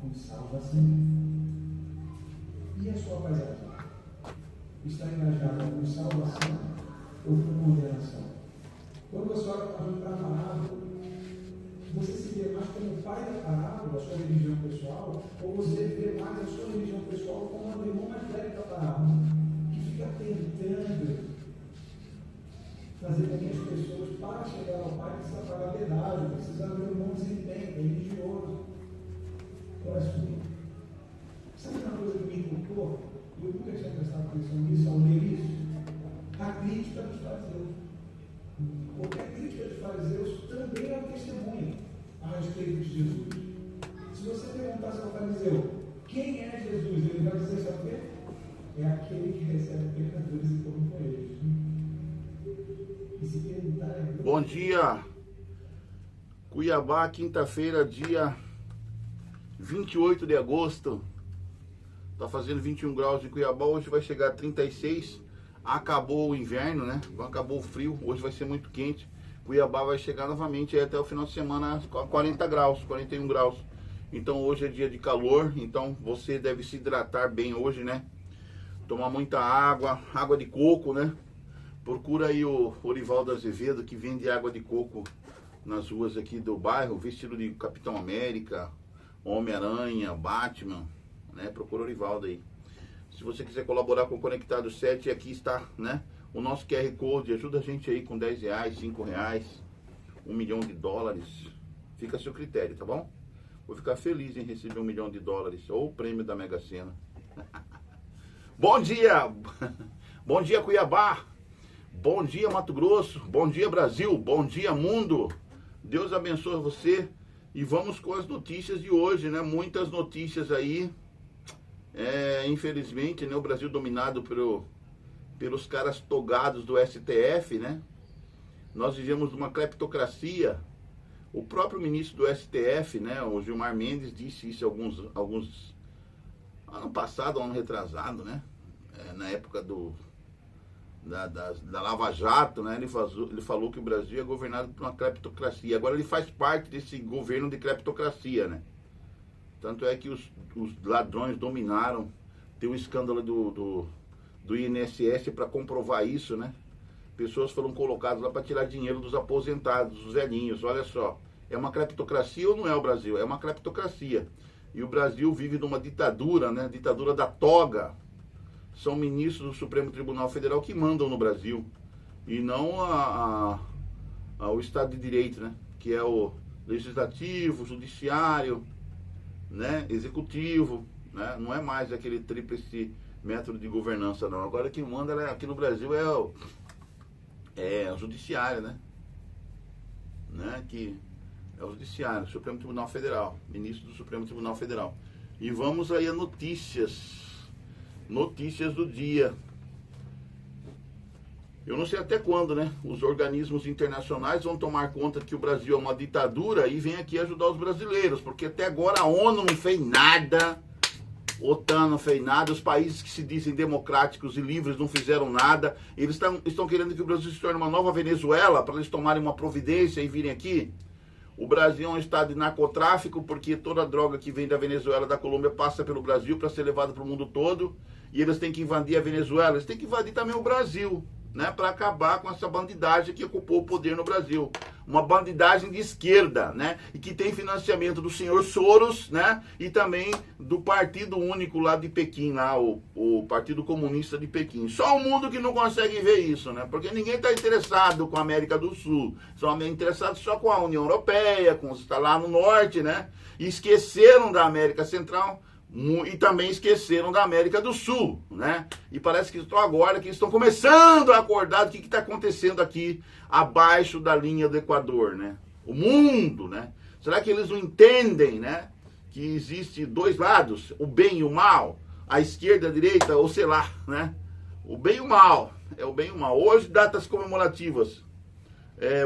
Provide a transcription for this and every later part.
com salvação. E a sua paisagem? Está engajada com salvação ou com condenação? Quando você olha para a parábola, você se vê mais como o pai da parábola, a sua religião pessoal, ou você vê mais a sua religião pessoal como o irmão mais velho da parábola, que fica tentando fazer com que as pessoas, para chegar ao pai, precisam pagar pedágio, precisam ver um bom desempenho, religioso. Olha só. Sabe uma coisa que me inculcou? Eu nunca tinha prestado atenção nisso ao ler isso. A crítica dos fariseus. Porque a crítica dos fariseus também é um testemunho a respeito de Jesus. Se você perguntasse ao fariseu quem é Jesus, ele vai dizer, sabe o quê? É aquele que recebe pecadores e come com eles. E se perguntar Bom dia, Cuiabá, quinta-feira, dia 28 de agosto. Tá fazendo 21 graus em Cuiabá, hoje vai chegar a 36. Acabou o inverno, né? Acabou o frio, hoje vai ser muito quente. Cuiabá vai chegar novamente até o final de semana a 40 graus, 41 graus. Então hoje é dia de calor, então você deve se hidratar bem hoje, né? Tomar muita água, água de coco, né? Procura aí o Orivaldo Azevedo, que vende água de coco nas ruas aqui do bairro, vestido de Capitão América, Homem-Aranha, Batman, né? Procura o Orivaldo aí. Se você quiser colaborar com o Conectado 7, aqui está, né? O nosso QR Code, ajuda a gente aí com R$10, R$5, $1 milhão. Fica a seu critério, tá bom? Vou ficar feliz em receber $1 milhão ou o prêmio da Mega Sena. Bom dia! Bom dia, Cuiabá! Bom dia, Mato Grosso! Bom dia, Brasil! Bom dia, mundo! Deus abençoe você. E vamos com as notícias de hoje, né? Muitas notícias aí. Infelizmente, né, o Brasil dominado pelos caras togados do STF, né? Nós vivemos uma cleptocracia. O próprio ministro do STF, né, o Gilmar Mendes, disse isso alguns ano passado, ano retrasado, né? Na época da Lava Jato, né? Ele falou que o Brasil é governado por uma cleptocracia. Agora ele faz parte desse governo de cleptocracia, né? Tanto é que os ladrões dominaram. Tem o escândalo do INSS para comprovar isso, né? Pessoas foram colocadas lá para tirar dinheiro dos aposentados, dos velhinhos. Olha só, é uma cleptocracia ou não é o Brasil? É uma cleptocracia. E o Brasil vive numa ditadura, né? Ditadura da toga. São ministros do Supremo Tribunal Federal que mandam no Brasil. E não o Estado de Direito, né? Que é o Legislativo, Judiciário, né? Executivo, né? Não é mais aquele tríplice método de governança, não. Agora quem manda aqui no Brasil é o Judiciário, né? Que é o Judiciário, Supremo Tribunal Federal, ministro do Supremo Tribunal Federal. E vamos aí a notícias do dia. Eu não sei até quando, né? Os organismos internacionais vão tomar conta que o Brasil é uma ditadura e vem aqui ajudar os brasileiros, porque até agora a ONU não fez nada, a OTAN não fez nada, os países que se dizem democráticos e livres não fizeram nada. Eles estão querendo que o Brasil se torne uma nova Venezuela para eles tomarem uma providência e virem aqui. O Brasil é um estado de narcotráfico, porque toda a droga que vem da Venezuela, da Colômbia, passa pelo Brasil para ser levada para o mundo todo. E eles têm que invadir a Venezuela, eles têm que invadir também o Brasil, né? Para acabar com essa bandidagem que ocupou o poder no Brasil. Uma bandidagem de esquerda, né? E que tem financiamento do senhor Soros, né? E também do Partido Único lá de Pequim, lá, o Partido Comunista de Pequim. Só o mundo que não consegue ver isso, né? Porque ninguém está interessado com a América do Sul. São interessados só com a União Europeia, com os que está lá no norte, né? E esqueceram da América Central. E também esqueceram da América do Sul, né? E parece que só agora que estão começando a acordar do que está acontecendo aqui abaixo da linha do Equador, né? O mundo, né? Será que eles não entendem, né? Que existe dois lados, o bem e o mal, a esquerda, a direita, ou sei lá, né? O bem e o mal, é o bem e o mal. Hoje, datas comemorativas.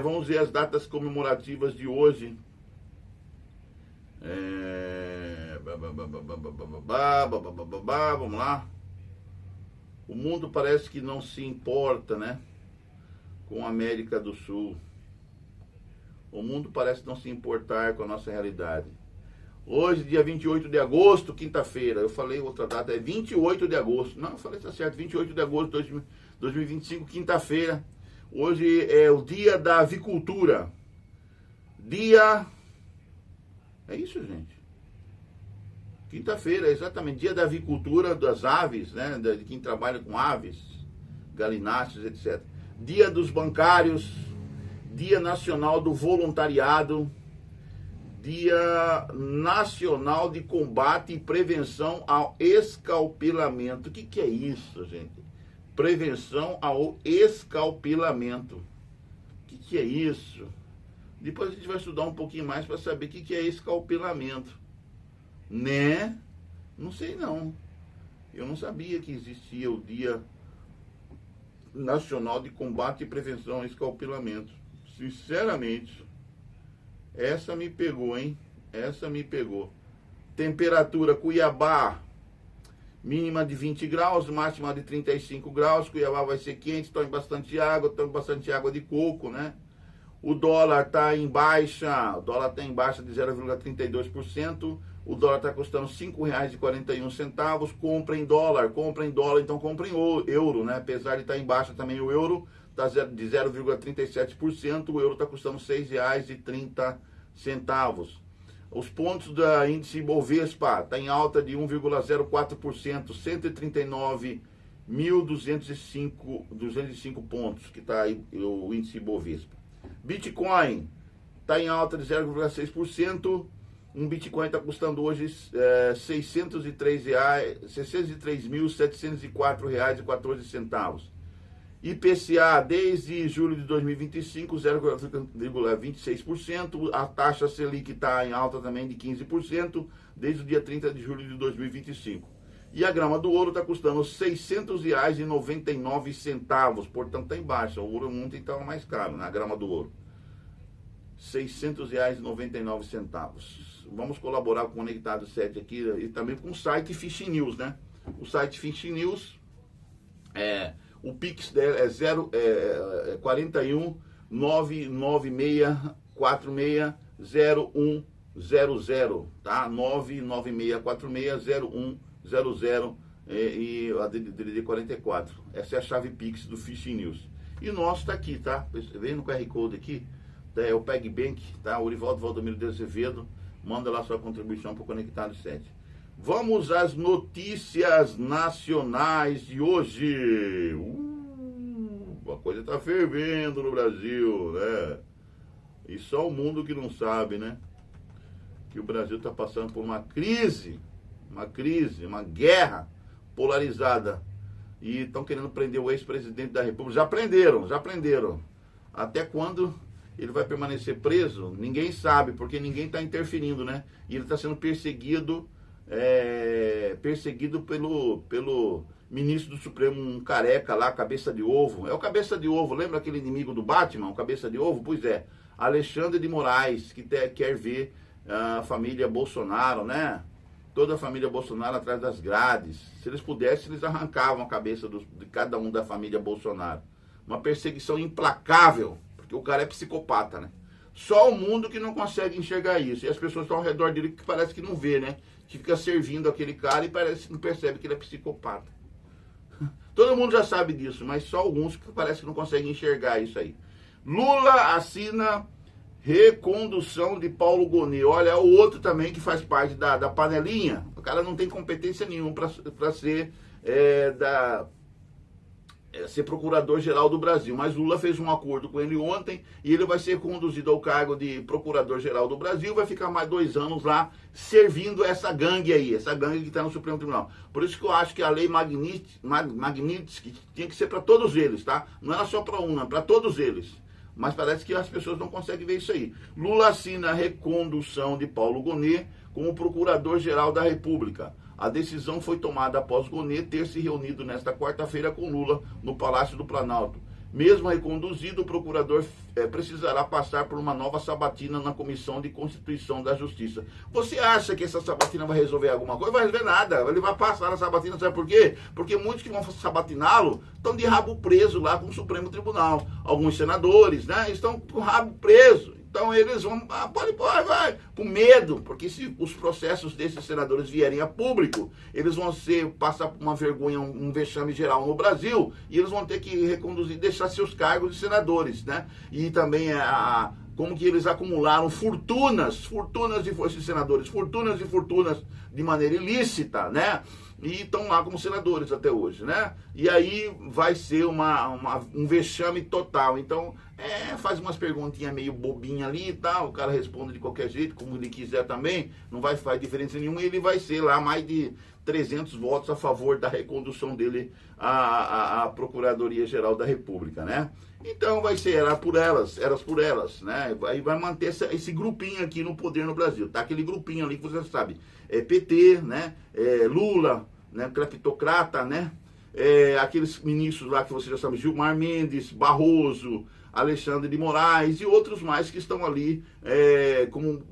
Vamos ver as datas comemorativas de hoje. Vamos lá. O mundo parece que não se importa, né, com a América do Sul. O mundo parece não se importar com a nossa realidade. Hoje, dia 28 de agosto, quinta-feira. Eu falei outra data, é 28 de agosto. Não, eu falei, tá certo, 28 de agosto de 2025, quinta-feira. Hoje é o dia da avicultura. É isso, gente. Quinta-feira, exatamente. Dia da avicultura das aves, né? De quem trabalha com aves, galináceos, etc. Dia dos bancários. Dia nacional do voluntariado. Dia Nacional de Combate e Prevenção ao Escalpelamento. O que é isso, gente? Prevenção ao escalpelamento. O que é isso? Depois a gente vai estudar um pouquinho mais para saber o que é escalpelamento. Né? Não sei não. Eu não sabia que existia o Dia Nacional de Combate e Prevenção ao Escalpelamento. Sinceramente. Essa me pegou, hein? Essa me pegou. Temperatura Cuiabá, mínima de 20 graus, máxima de 35 graus. Cuiabá vai ser quente, tome bastante água de coco, né? O dólar está em baixa, de 0,32%. O dólar está custando R$ 5,41. Comprem dólar, então comprem euro, né? Apesar de estar em baixa também o euro, está de 0,37%, o euro está custando R$ 6,30. Os pontos da índice Bovespa está em alta de 1,04%, 139.205 pontos, que está aí o índice Bovespa. Bitcoin está em alta de 0,6%, um Bitcoin está custando hoje R$ 603.704,14. IPCA desde julho de 2025, 0,26%. A taxa Selic está em alta também de 15%, desde o dia 30 de julho de 2025. E a grama do ouro está custando R$ 600,99, portanto está em baixa. O ouro ontem estava mais caro, né? A grama do ouro. R$ 600,99. Vamos colaborar com o Conectado 7 aqui e também com o site Fishing News, né? O site Fishing News o Pix dela é 41 99646 0100, tá? 99646 0100 e a DDD 44. Essa é a chave Pix do Fishing News. E o nosso tá aqui, tá? Vem no QR Code aqui, é o PagBank, tá? O Urivaldo Valdomiro de Azevedo, manda lá sua contribuição para o Conectado 7. Vamos às notícias nacionais de hoje. A coisa tá fervendo no Brasil, né? E só o mundo que não sabe, né? Que o Brasil está passando por uma crise, uma guerra polarizada. E estão querendo prender o ex-presidente da República. Já prenderam. Até quando ele vai permanecer preso? Ninguém sabe, porque ninguém está interferindo, né? E ele está sendo perseguido pelo ministro do Supremo, um careca lá, cabeça de ovo. É o cabeça de ovo, lembra aquele inimigo do Batman, o cabeça de ovo? Pois é, Alexandre de Moraes, que quer ver a família Bolsonaro, né? Toda a família Bolsonaro atrás das grades. Se eles pudessem, eles arrancavam a cabeça de cada um da família Bolsonaro. Uma perseguição implacável, porque o cara é psicopata, né? Só o mundo que não consegue enxergar isso. E as pessoas estão ao redor dele que parece que não vê, né? Que fica servindo aquele cara e parece que não percebe que ele é psicopata. Todo mundo já sabe disso, mas só alguns que parece que não conseguem enxergar isso aí. Lula assina recondução de Paulo Gonet. Olha, é o outro também que faz parte da panelinha. O cara não tem competência nenhuma para ser ser procurador-geral do Brasil, mas Lula fez um acordo com ele ontem e ele vai ser conduzido ao cargo de procurador-geral do Brasil, vai ficar mais 2 anos lá servindo essa gangue aí, essa gangue que está no Supremo Tribunal. Por isso que eu acho que a lei Magnitsky tinha que ser para todos eles, tá? Não era só para um, é para todos eles. Mas parece que as pessoas não conseguem ver isso aí. Lula assina a recondução de Paulo Gonet como procurador-geral da República. A decisão foi tomada após Gonet ter se reunido nesta quarta-feira com Lula no Palácio do Planalto. Mesmo reconduzido, o procurador precisará passar por uma nova sabatina na Comissão de Constituição da Justiça. Você acha que essa sabatina vai resolver alguma coisa? Vai resolver nada. Ele vai passar na sabatina, sabe por quê? Porque muitos que vão sabatiná-lo estão de rabo preso lá com o Supremo Tribunal. Alguns senadores, né, estão com o rabo preso. Então eles vão, vai, com medo, porque se os processos desses senadores vierem a público, eles vão passar por uma vergonha, um vexame geral no Brasil, e eles vão ter que reconduzir, deixar seus cargos de senadores, né? E também como que eles acumularam fortunas de senadores, fortunas de maneira ilícita, né? E estão lá como senadores até hoje, né? E aí vai ser um vexame total. Então, faz umas perguntinhas meio bobinha ali e tal, o cara responde de qualquer jeito, como ele quiser também, não vai fazer diferença nenhuma, e ele vai ser lá mais de 300 votos a favor da recondução dele à Procuradoria-Geral da República, né? Então vai ser eras por elas, né? Aí vai manter esse grupinho aqui no poder no Brasil, tá? Aquele grupinho ali que você sabe, PT, né? Lula, né? Cleptocrata, né? Aqueles ministros lá que você já sabe, Gilmar Mendes, Barroso, Alexandre de Moraes e outros mais que estão ali como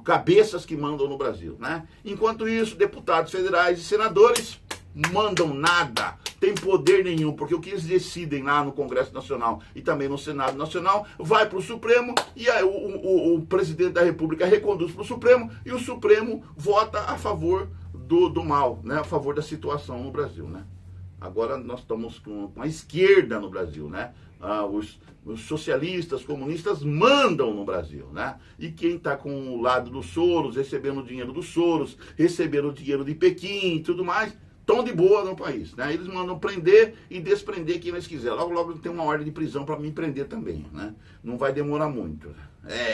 cabeças que mandam no Brasil, né? Enquanto isso, deputados federais e senadores mandam nada, tem poder nenhum, porque o que eles decidem lá no Congresso Nacional e também no Senado Nacional vai para o Supremo, e aí o presidente da República reconduz para o Supremo, e o Supremo vota a favor do mal, né? A favor da situação no Brasil, né? Agora nós estamos com a esquerda no Brasil, né? Os socialistas, comunistas mandam no Brasil, né? E quem está com o lado dos Soros, recebendo o dinheiro dos Soros, recebendo o dinheiro de Pequim e tudo mais, estão de boa no país, né? Eles mandam prender e desprender quem eles quiserem. Logo tem uma ordem de prisão para me prender também, né? Não vai demorar muito.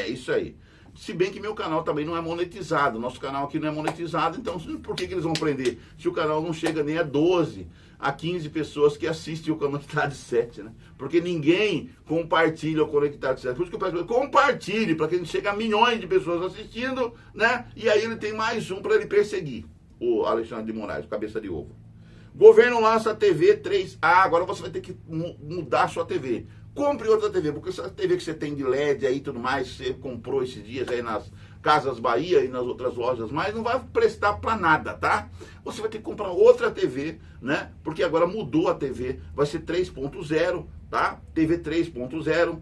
Isso aí. Se bem que meu canal também não é monetizado. Nosso canal aqui não é monetizado, então por que eles vão prender? Se o canal não chega nem a 12, a 15 pessoas que assistem o Conectado 7, né? Porque ninguém compartilha o Conectado 7. Por isso que eu peço, compartilhe, para que a gente chegue a milhões de pessoas assistindo, né? E aí ele tem mais um para ele perseguir. O Alexandre de Moraes, cabeça de ovo. Governo lança TV 3A, agora você vai ter que mudar a sua TV. Compre outra TV, porque essa TV que você tem de LED aí e tudo mais, você comprou esses dias aí nas Casas Bahia e nas outras lojas, mas não vai prestar para nada, tá? Você vai ter que comprar outra TV, né? Porque agora mudou a TV, vai ser 3.0, tá? TV 3.0.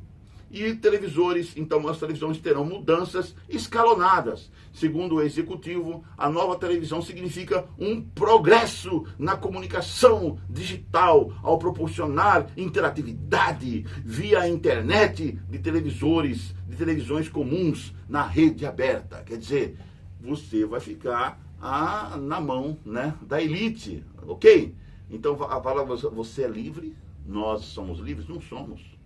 E televisores, então as televisões terão mudanças escalonadas. Segundo o executivo, a nova televisão significa um progresso na comunicação digital ao proporcionar interatividade via internet de televisões comuns na rede aberta. Quer dizer, você vai ficar na mão, né, da elite, ok? Então a palavra você é livre, nós somos livres? Não somos.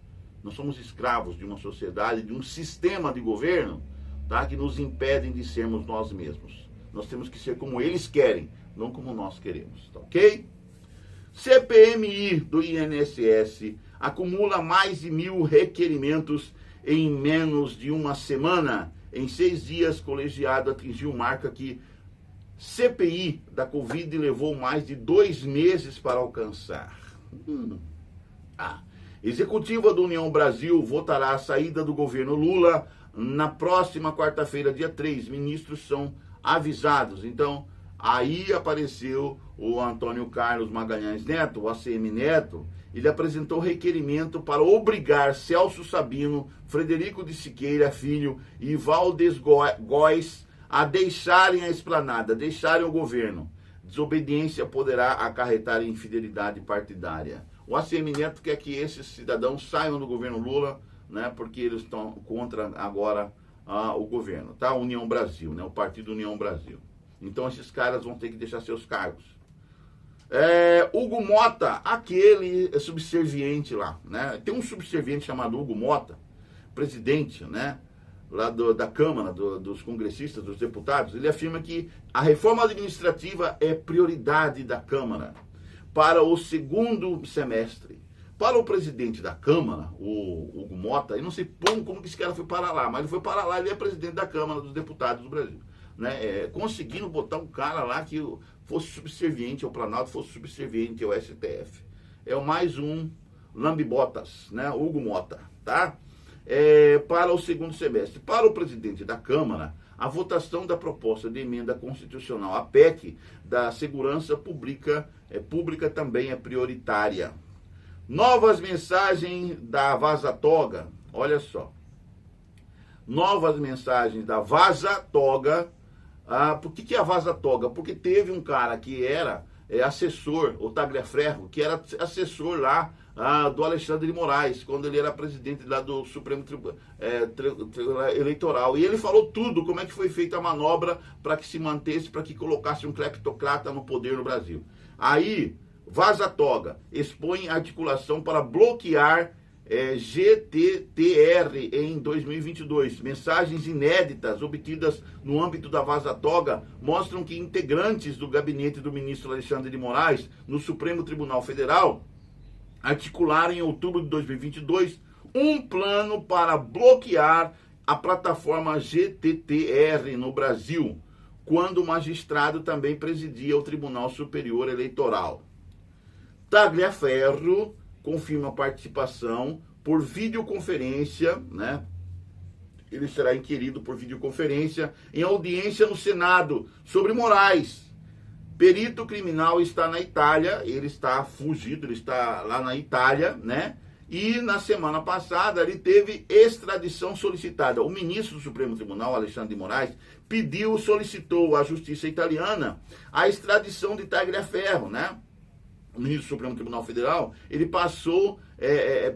Nós somos escravos de uma sociedade, de um sistema de governo, tá, que nos impedem de sermos nós mesmos. Nós temos que ser como eles querem, não como nós queremos, tá ok? CPMI do INSS acumula mais de 1.000 requerimentos em menos de uma semana. Em 6 dias, colegiado atingiu marca que CPI da Covid levou mais de 2 meses para alcançar. Executiva do União Brasil votará a saída do governo Lula na próxima quarta-feira, dia 3. Ministros são avisados. Então, aí apareceu o Antônio Carlos Magalhães Neto, o ACM Neto. Ele apresentou requerimento para obrigar Celso Sabino, Frederico de Siqueira Filho e Valdes Góes a deixarem a esplanada, deixarem o governo. Desobediência poderá acarretar infidelidade partidária. O ACM Neto quer que esses cidadãos saiam do governo Lula, né, porque eles estão contra agora o governo, tá? União Brasil, né, o Partido União Brasil. Então esses caras vão ter que deixar seus cargos. Hugo Mota, aquele subserviente lá, né? Tem um subserviente chamado Hugo Mota, presidente, né, lá da Câmara, dos congressistas, dos deputados. Ele afirma que a reforma administrativa é prioridade da Câmara para o segundo semestre. Para o presidente da Câmara, o Hugo Mota, eu não sei como que esse cara foi para lá, mas ele foi para lá, ele é presidente da Câmara dos Deputados do Brasil, né? Conseguindo botar um cara lá que fosse subserviente ao Planalto, fosse subserviente ao STF. É o mais um lambibotas, né? Hugo Mota, tá? Para o segundo semestre. Para o presidente da Câmara, a votação da proposta de emenda constitucional, a PEC, da segurança pública também é prioritária. Novas mensagens da Vaza Toga. Olha só. novas mensagens da Vaza Toga. Por que é a Vaza Toga? Porque teve um cara que era assessor, o Tagliaferro, que era assessor lá do Alexandre de Moraes, quando ele era presidente lá do Supremo Tribunal Eleitoral. E ele falou tudo, como é que foi feita a manobra para que se mantesse, para que colocasse um cleptocrata no poder no Brasil. Aí, Vaza Toga expõe articulação para bloquear GTTR em 2022. Mensagens inéditas obtidas no âmbito da Vaza Toga mostram que integrantes do gabinete do ministro Alexandre de Moraes no Supremo Tribunal Federal articularam em outubro de 2022 um plano para bloquear a plataforma GTTR no Brasil, quando o magistrado também presidia o Tribunal Superior Eleitoral. Tagliaferro confirma a participação por videoconferência, né? Ele será inquirido por videoconferência em audiência no Senado sobre Moraes. Perito criminal está na Itália, ele está fugido, ele está lá na Itália, né? E na semana passada ele teve extradição solicitada. O ministro do Supremo Tribunal, Alexandre de Moraes, solicitou à justiça italiana a extradição de Tagliaferro, né? O ministro do Supremo Tribunal Federal, ele passou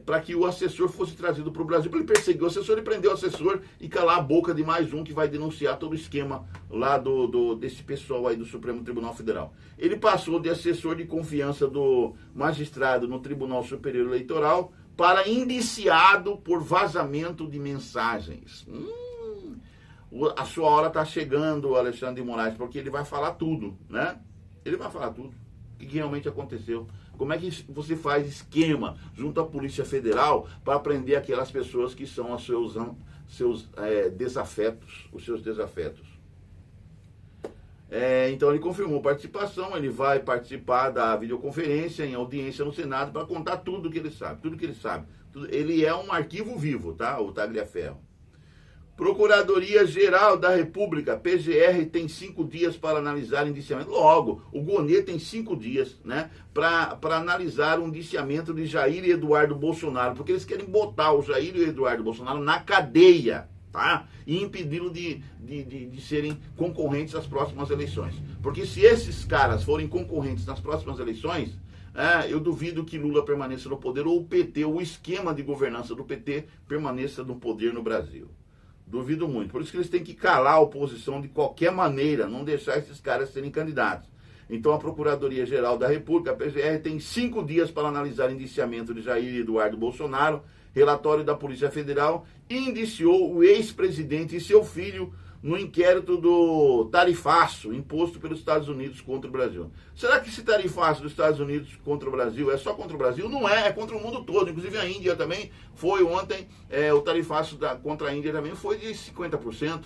para que o assessor fosse trazido para o Brasil. Ele perseguiu o assessor, ele prendeu o assessor e calar a boca de mais um que vai denunciar todo o esquema lá desse pessoal aí do Supremo Tribunal Federal. Ele passou de assessor de confiança do magistrado no Tribunal Superior Eleitoral para indiciado por vazamento de mensagens. A sua hora está chegando, Alexandre de Moraes, porque ele vai falar tudo, né? Ele vai falar tudo. O que realmente aconteceu? Como é que você faz esquema junto à Polícia Federal para prender aquelas pessoas que são os seus desafetos, os seus desafetos? Então ele confirmou participação, ele vai participar da videoconferência em audiência no Senado para contar tudo que ele sabe, tudo que ele sabe. Ele é um arquivo vivo, tá? O Tagliaferro. Procuradoria-Geral da República, PGR, tem 5 dias para analisar indiciamento. Logo, o Gonê tem 5 dias, né, para analisar o indiciamento de Jair e Eduardo Bolsonaro, porque eles querem botar o Jair e o Eduardo Bolsonaro na cadeia, tá? E impedi-lo de serem concorrentes às próximas eleições. Porque se esses caras forem concorrentes nas próximas eleições, eu duvido que Lula permaneça no poder, ou o PT, ou o esquema de governança do PT permaneça no poder no Brasil. Duvido muito. Por isso que eles têm que calar a oposição de qualquer maneira, não deixar esses caras serem candidatos. Então a Procuradoria-Geral da República, a PGR, tem 5 dias para analisar indiciamento de Jair e Eduardo Bolsonaro. Relatório da Polícia Federal indiciou o ex-presidente e seu filho no inquérito do tarifaço imposto pelos Estados Unidos contra o Brasil. Será que esse tarifaço dos Estados Unidos contra o Brasil é só contra o Brasil? Não é contra o mundo todo. Inclusive a Índia também foi ontem, o tarifaço contra a Índia também foi de 50%.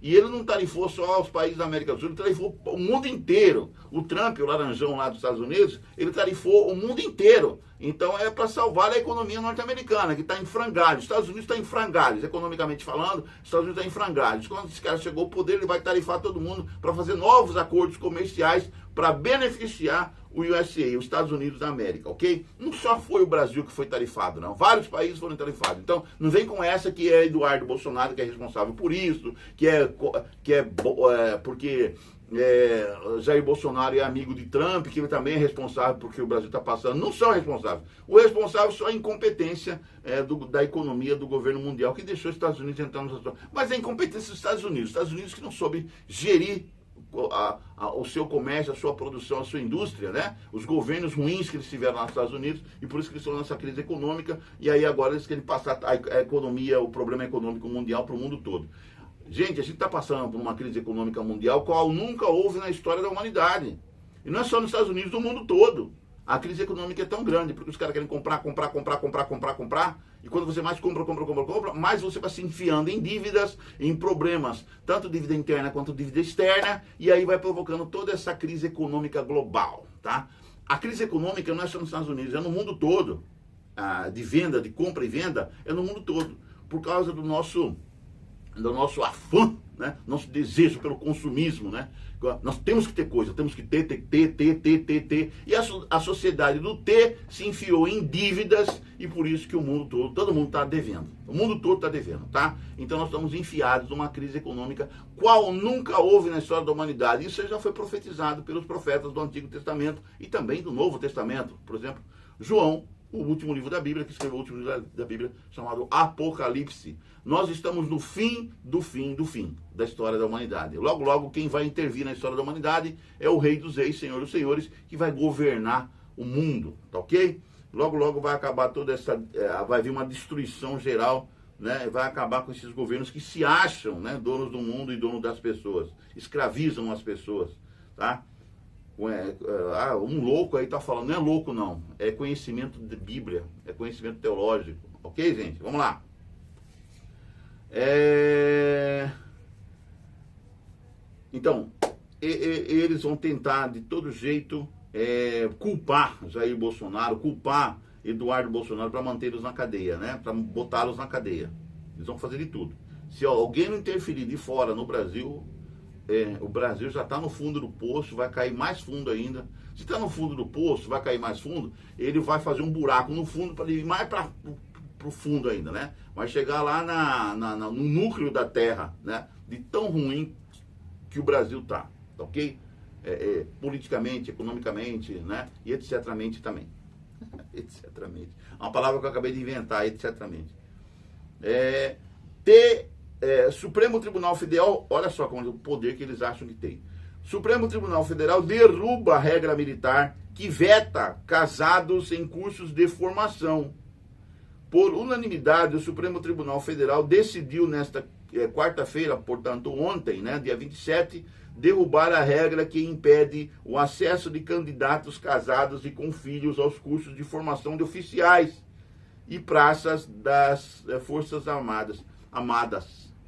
E ele não tarifou só os países da América do Sul, ele tarifou o mundo inteiro. O Trump, o laranjão lá dos Estados Unidos, ele tarifou o mundo inteiro. Então é para salvar a economia norte-americana, que está em frangalhos. Os Estados Unidos está em frangalhos, economicamente falando, os Estados Unidos está em frangalhos. Quando esse cara chegou ao poder, ele vai tarifar todo mundo para fazer novos acordos comerciais para beneficiar o USA, os Estados Unidos da América, ok? Não só foi o Brasil que foi tarifado, não. Vários países foram tarifados. Então, não vem com essa que é Eduardo Bolsonaro que é responsável por isso, porque Jair Bolsonaro é amigo de Trump, que ele também é responsável porque o Brasil está passando. Não são responsáveis. O responsável só é a incompetência da economia do governo mundial, que deixou os Estados Unidos entrando nessa situação. Mas é a incompetência dos Estados Unidos que não soube gerir o seu comércio, a sua produção, a sua indústria, né? Os governos ruins que eles tiveram lá nos Estados Unidos, e por isso que eles estão nessa crise econômica, e aí agora eles querem passar a economia, o problema econômico mundial para o mundo todo. Gente, a gente está passando por uma crise econômica mundial qual nunca houve na história da humanidade. E não é só nos Estados Unidos, no mundo todo. A crise econômica é tão grande, porque os caras querem comprar. E quando você mais compra, mais você vai se enfiando em dívidas, em problemas, tanto dívida interna quanto dívida externa, e aí vai provocando toda essa crise econômica global, tá? A crise econômica não é só nos Estados Unidos, é no mundo todo. De compra e venda, é no mundo todo. Por causa do nosso afã né? Nosso desejo pelo consumismo, né? Nós temos que ter coisa, temos que ter. E a sociedade do ter se enfiou em dívidas e por isso que o mundo todo mundo está devendo. O mundo todo está devendo, tá? Então nós estamos enfiados numa crise econômica qual nunca houve na história da humanidade. Isso já foi profetizado pelos profetas do Antigo Testamento e também do Novo Testamento. Por exemplo, João, o último livro da Bíblia, que escreveu o último livro da Bíblia, chamado Apocalipse. Nós estamos no fim do fim do fim da história da humanidade. Logo, logo, quem vai intervir na história da humanidade é o Rei dos Reis, Senhor dos Senhores, que vai governar o mundo, tá ok? Logo, logo vai acabar toda essa... vai vir uma destruição geral, né? Vai acabar com esses governos que se acham, né, donos do mundo e donos das pessoas. Escravizam as pessoas, tá? Um louco aí tá falando, não é louco não, é conhecimento de Bíblia, é conhecimento teológico, ok, gente? Vamos lá. Então, eles vão tentar de todo jeito culpar Jair Bolsonaro, culpar Eduardo Bolsonaro para mantê-los na cadeia, né? Para botá-los na cadeia. Eles vão fazer de tudo. Se alguém não interferir de fora no Brasil, o Brasil já está no fundo do poço, vai cair mais fundo ainda. Se está no fundo do poço, vai cair mais fundo, ele vai fazer um buraco no fundo para ir mais para o fundo ainda, né? Vai chegar lá no núcleo da terra, né? De tão ruim que o Brasil tá ok? Politicamente, economicamente, né? E etcetamente também. Etcetamente. Uma palavra que eu acabei de inventar, etcetamente. Supremo Tribunal Federal, olha só como o poder que eles acham que tem. Supremo Tribunal Federal derruba a regra militar que veta casados em cursos de formação. Por unanimidade, o Supremo Tribunal Federal decidiu nesta quarta-feira, portanto ontem, né, dia 27, derrubar a regra que impede o acesso de candidatos casados e com filhos aos cursos de formação de oficiais e praças das Forças Armadas.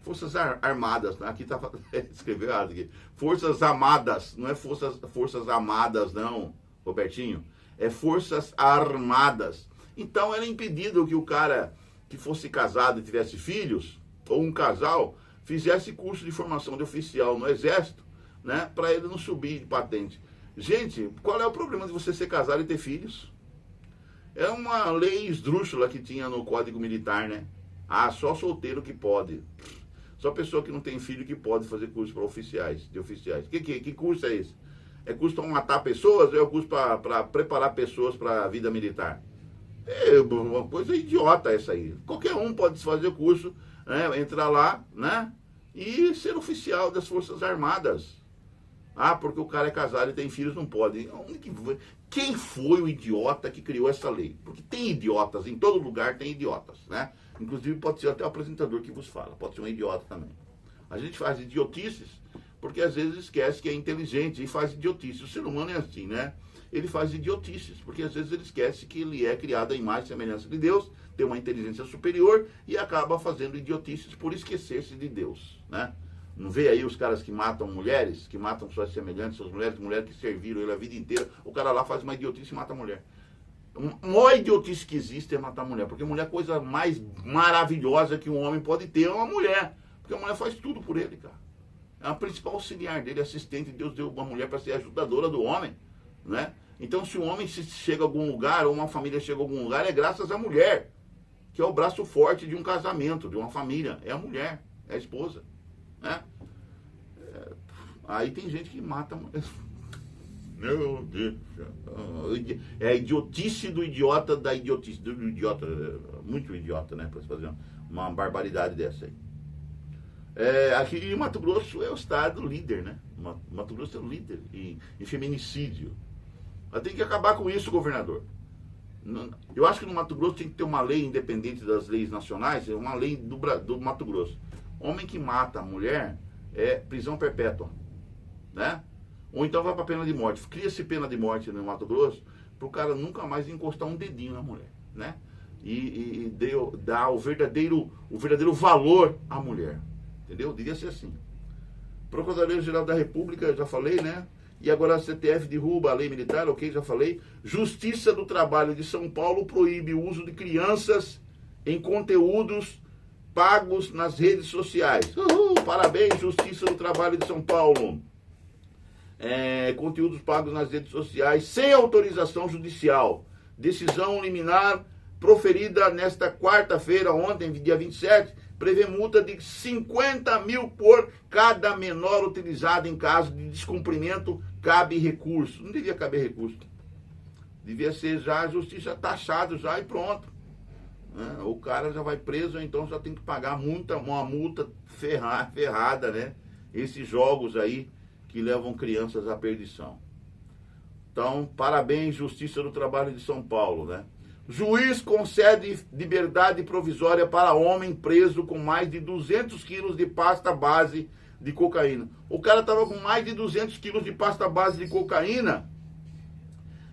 Forças Armadas, né? Aqui tá escreveu errado aqui. Forças Armadas, não é forças Amadas, não, Robertinho. É Forças Armadas. Então era impedido que o cara que fosse casado e tivesse filhos, ou um casal, fizesse curso de formação de oficial no Exército, né? Para ele não subir de patente. Gente, qual é o problema de você ser casado e ter filhos? É uma lei esdrúxula que tinha no Código Militar, né? Ah, só solteiro que pode. Só pessoa que não tem filho que pode fazer curso para oficiais, de oficiais. Que curso é esse? É curso para matar pessoas ou é curso para preparar pessoas para a vida militar? É uma coisa idiota essa aí. Qualquer um pode fazer curso, né, entrar lá, né, e ser oficial das Forças Armadas. Ah, porque o cara é casado e tem filhos, não pode. Quem foi o idiota que criou essa lei? Porque tem idiotas, em todo lugar tem idiotas, né? Inclusive pode ser até o apresentador que vos fala, pode ser um idiota também. A gente faz idiotices porque às vezes esquece que é inteligente e faz idiotices. O ser humano é assim, né? Ele faz idiotices, porque às vezes ele esquece que ele é criado à imagem e semelhança de Deus, tem uma inteligência superior e acaba fazendo idiotices por esquecer-se de Deus, né? Não vê aí os caras que matam mulheres, que matam suas semelhantes, suas mulheres que serviram ele a vida inteira, o cara lá faz uma idiotice e mata a mulher. A maior idiotice que existe é matar a mulher, porque a mulher é a coisa mais maravilhosa que um homem pode ter, é uma mulher, porque a mulher faz tudo por ele, cara. É a principal auxiliar dele, assistente. Deus deu uma mulher para ser ajudadora do homem, né? Então, se um homem chega a algum lugar, ou uma família chega a algum lugar, é graças à mulher, que é o braço forte de um casamento, de uma família. É a mulher, é a esposa, né? Aí tem gente que mata a mulher. Meu Deus. É a idiotice do idiota da idiotice. Do idiota, muito idiota, né? Para fazer uma barbaridade dessa aí. Aqui em Mato Grosso é o estado líder, né? Mato Grosso é o líder em feminicídio. Mas tem que acabar com isso, governador. Eu acho que no Mato Grosso tem que ter uma lei independente das leis nacionais, uma lei do Mato Grosso. Homem que mata a mulher é prisão perpétua, né? Ou então vai para pena de morte. Cria-se pena de morte no Mato Grosso para o cara nunca mais encostar um dedinho na mulher, né? E dar o verdadeiro valor à mulher. Entendeu? Devia ser assim. Procuradoria-Geral da República, já falei, né? E agora a CTF derruba a lei militar, ok, já falei. Justiça do Trabalho de São Paulo proíbe o uso de crianças em conteúdos pagos nas redes sociais. Uhul, parabéns, Justiça do Trabalho de São Paulo. Conteúdos pagos nas redes sociais sem autorização judicial. Decisão liminar proferida nesta quarta-feira, ontem, dia 27, prevê multa de 50 mil por cada menor utilizado em caso de descumprimento, cabe recurso. Não devia caber recurso. Devia ser já a justiça taxado já e pronto. O cara já vai preso, então já tem que pagar uma multa ferrada, né? Esses jogos aí que levam crianças à perdição. Então, parabéns, Justiça do Trabalho de São Paulo, né? Juiz concede liberdade provisória para homem preso com mais de 200 quilos de pasta base de cocaína. O cara estava com mais de 200 quilos de pasta base de cocaína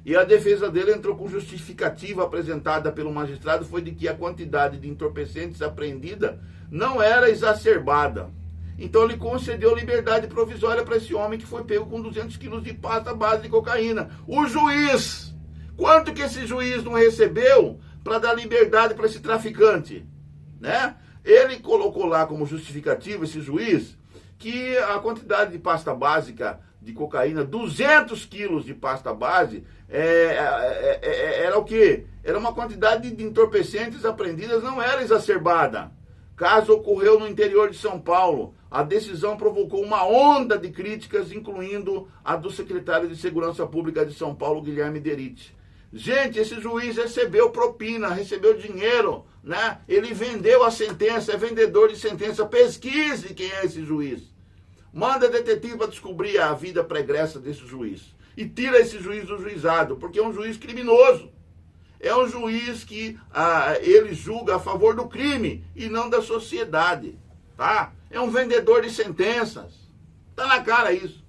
e a defesa dele entrou com justificativa apresentada pelo magistrado foi de que a quantidade de entorpecentes apreendida não era exacerbada. Então ele concedeu liberdade provisória para esse homem que foi pego com 200 quilos de pasta base de cocaína. O juiz, quanto que esse juiz não recebeu para dar liberdade para esse traficante? Né? Ele colocou lá como justificativo, esse juiz, que a quantidade de pasta básica de cocaína, 200 quilos de pasta base, era o quê? Era uma quantidade de entorpecentes apreendidas, não era exacerbada. Caso ocorreu no interior de São Paulo, a decisão provocou uma onda de críticas, incluindo a do secretário de Segurança Pública de São Paulo, Guilherme Derite. Gente, esse juiz recebeu propina, recebeu dinheiro, né? Ele vendeu a sentença, é vendedor de sentença. Pesquise quem é esse juiz. Manda detetive para descobrir a vida pregressa desse juiz. E tira esse juiz do juizado, porque é um juiz criminoso. É um juiz que ele julga a favor do crime e não da sociedade, tá? É um vendedor de sentenças. Tá na cara isso.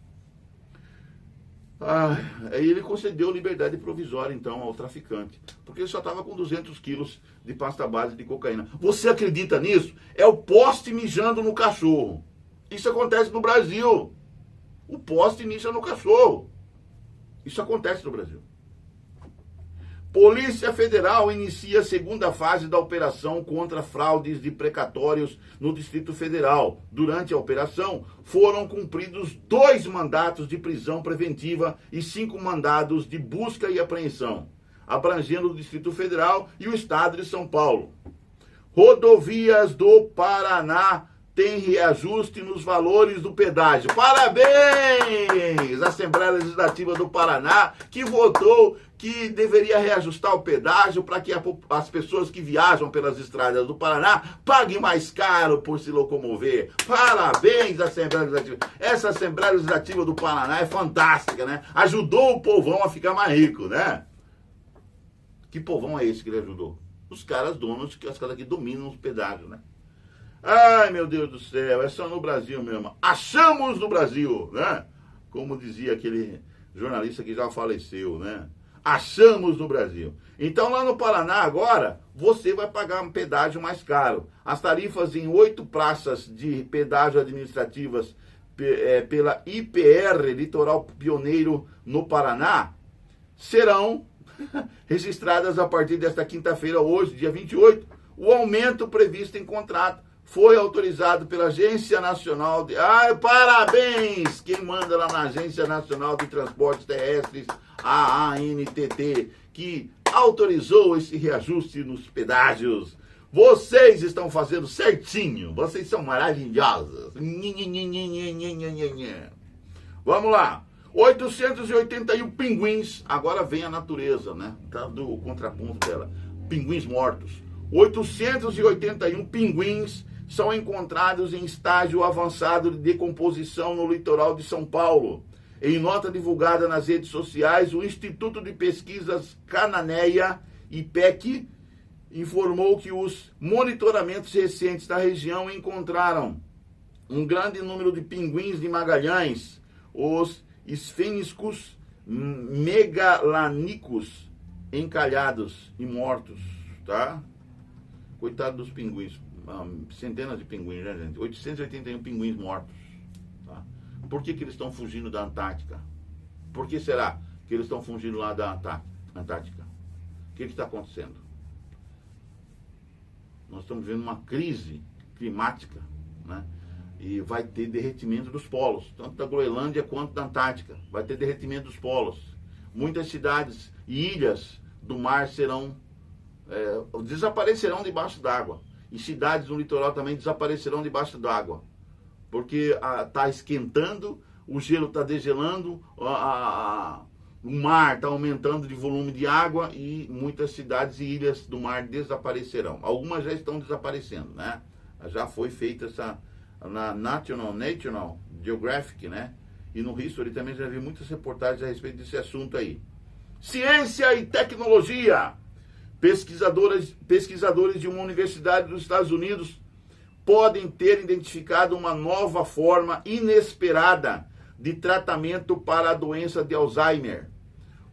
Aí ele concedeu liberdade provisória, então, ao traficante. Porque ele só estava com 200 quilos de pasta base de cocaína. Você acredita nisso? É o poste mijando no cachorro. Isso acontece no Brasil. O poste mija no cachorro. Isso acontece no Brasil. Polícia Federal inicia a segunda fase da operação contra fraudes de precatórios no Distrito Federal. Durante a operação, foram cumpridos 2 mandatos de prisão preventiva e 5 mandados de busca e apreensão, abrangendo o Distrito Federal e o Estado de São Paulo. Rodovias do Paraná tem reajuste nos valores do pedágio. Parabéns! Assembleia Legislativa do Paraná, que votou que deveria reajustar o pedágio para que as pessoas que viajam pelas estradas do Paraná paguem mais caro por se locomover. Parabéns, Assembleia Legislativa. Essa Assembleia Legislativa do Paraná é fantástica, né? Ajudou o povão a ficar mais rico, né? Que povão é esse que ele ajudou? Os caras donos, os caras que dominam os pedágios, né? Ai, meu Deus do céu, é só no Brasil mesmo. Achamos no Brasil, né? Como dizia aquele jornalista que já faleceu, né? Achamos no Brasil. Então, lá no Paraná, agora, você vai pagar um pedágio mais caro. As tarifas em 8 praças de pedágio administrativas pela IPR, Litoral Pioneiro, no Paraná, serão registradas a partir desta quinta-feira, hoje, dia 28. O aumento previsto em contrato foi autorizado pela Agência Nacional de... parabéns! Quem manda lá na Agência Nacional de Transportes Terrestres, a ANTT, que autorizou esse reajuste nos pedágios. Vocês estão fazendo certinho. Vocês são maravilhosos. Vamos lá. 881 pinguins. Agora vem a natureza, né? Tá do contraponto dela. Pinguins mortos. 881 pinguins são encontrados em estágio avançado de decomposição no litoral de São Paulo. Em nota divulgada nas redes sociais, o Instituto de Pesquisas Cananéia, IPEC, informou que os monitoramentos recentes da região encontraram um grande número de pinguins de Magalhães, os esfênicos megalanicos, encalhados e mortos, tá? Coitado dos pinguins, centenas de pinguins, né, gente? 881 pinguins mortos, tá? Por que eles estão fugindo da Antártica? Por que será que eles estão fugindo lá da Antártica? O que está acontecendo? Nós estamos vivendo uma crise climática, né? E vai ter derretimento dos polos, tanto da Groenlândia quanto da Antártica. Vai ter derretimento dos polos. Muitas cidades e ilhas do mar desaparecerão debaixo d'água. E cidades no litoral também desaparecerão debaixo d'água. Porque está esquentando, o gelo está degelando, o mar está aumentando de volume de água e muitas cidades e ilhas do mar desaparecerão. Algumas já estão desaparecendo, né? Já foi feita essa na National Geographic, né? E no History também já vi muitas reportagens a respeito desse assunto aí. Ciência e tecnologia. Pesquisadores de uma universidade dos Estados Unidos podem ter identificado uma nova forma inesperada de tratamento para a doença de Alzheimer.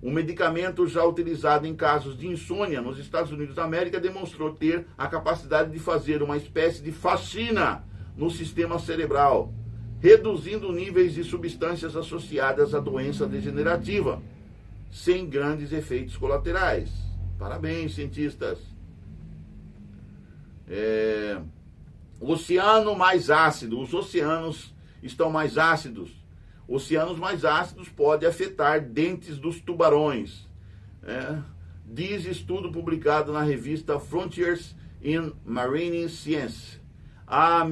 Um medicamento já utilizado em casos de insônia nos Estados Unidos da América demonstrou ter a capacidade de fazer uma espécie de faxina no sistema cerebral, reduzindo níveis de substâncias associadas à doença degenerativa, sem grandes efeitos colaterais. Parabéns, cientistas. Oceano mais ácido. Os oceanos estão mais ácidos. Oceanos mais ácidos podem afetar dentes dos tubarões. Diz estudo publicado na revista Frontiers in Marine Science. À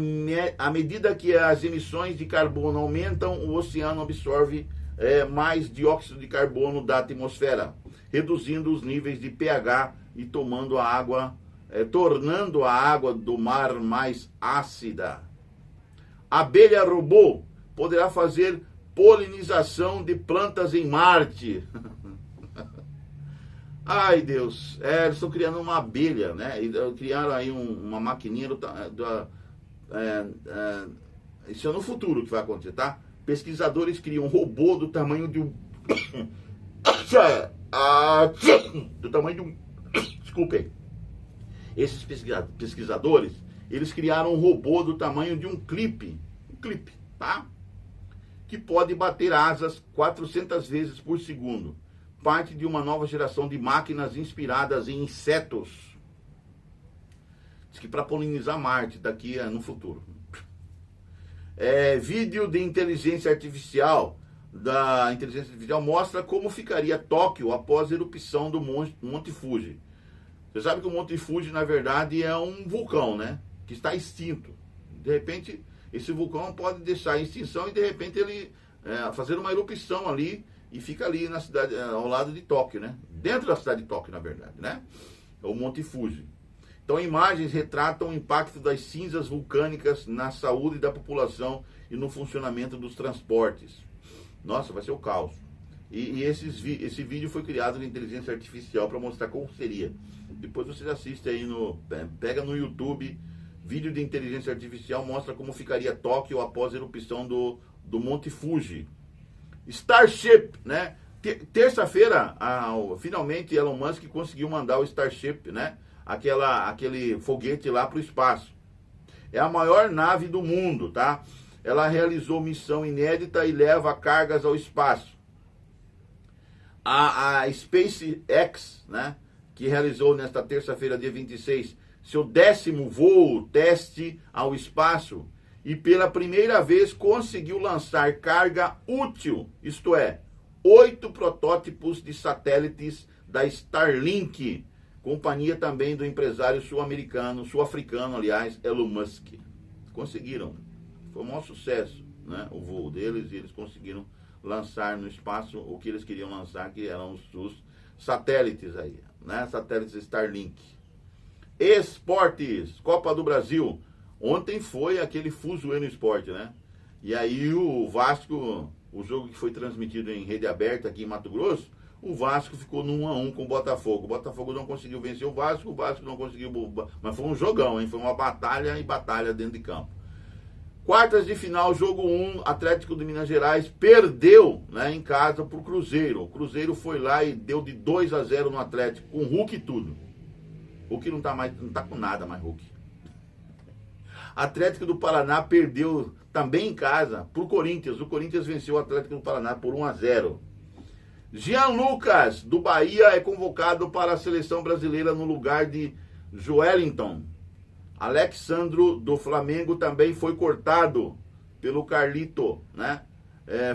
medida que as emissões de carbono aumentam, o oceano absorve mais dióxido de carbono da atmosfera, reduzindo os níveis de pH e tornando a água do mar mais ácida. A abelha robô poderá fazer polinização de plantas em Marte. Ai, Deus. Eles estão criando uma abelha, né? E criaram aí uma maquininha isso é no futuro que vai acontecer, tá? Pesquisadores criam um robô do tamanho de um... Desculpem. Esses pesquisadores, eles criaram um robô do tamanho de um clipe, tá? Que pode bater asas 400 vezes por segundo. Parte de uma nova geração de máquinas inspiradas em insetos. Diz que para polinizar Marte daqui no futuro. Vídeo de inteligência artificial mostra como ficaria Tóquio após a erupção do Monte Fuji. Você sabe que o Monte Fuji, na verdade, é um vulcão, né? Que está extinto. De repente, esse vulcão pode deixar em extinção e, de repente, ele fazer uma erupção ali e fica ali na cidade, ao lado de Tóquio, né? Dentro da cidade de Tóquio, na verdade, né? É o Monte Fuji. Então, imagens retratam o impacto das cinzas vulcânicas na saúde da população e no funcionamento dos transportes. Nossa, vai ser o caos. E esse vídeo foi criado na inteligência artificial para mostrar como seria. Depois vocês assistem aí pega no YouTube, vídeo de inteligência artificial mostra como ficaria Tóquio após a erupção do Monte Fuji. Starship, né? Terça-feira, finalmente Elon Musk conseguiu mandar o Starship, né? Aquele foguete lá para o espaço. É a maior nave do mundo, tá? Ela realizou missão inédita e leva cargas ao espaço. A SpaceX, né? Que realizou nesta terça-feira, dia 26, seu 10º voo teste ao espaço e pela primeira vez conseguiu lançar carga útil, isto é, 8 protótipos de satélites da Starlink, companhia também do empresário sul-africano, aliás, Elon Musk. Conseguiram, foi um maior sucesso, né, o voo deles, e eles conseguiram lançar no espaço o que eles queriam lançar, que eram os satélites aí, né, satélites Starlink. Esportes, Copa do Brasil. Ontem foi aquele fuzuê no esporte, né? E aí o Vasco, o jogo que foi transmitido em rede aberta aqui em Mato Grosso, o Vasco ficou no 1-1 com o Botafogo. O Botafogo não conseguiu vencer o Vasco não conseguiu... Mas foi um jogão, hein? Foi uma batalha dentro de campo. Quartas de final, jogo 1, Atlético de Minas Gerais perdeu, né, em casa pro Cruzeiro. O Cruzeiro foi lá e deu de 2-0 no Atlético, com Hulk e tudo. Hulk não tá com nada mais, Hulk. Atlético do Paraná perdeu também em casa pro Corinthians. O Corinthians venceu o Atlético do Paraná por 1-0. Jean Lucas, do Bahia, é convocado para a seleção brasileira no lugar de Joelinton. Alexandro do Flamengo também foi cortado pelo Carlito, né?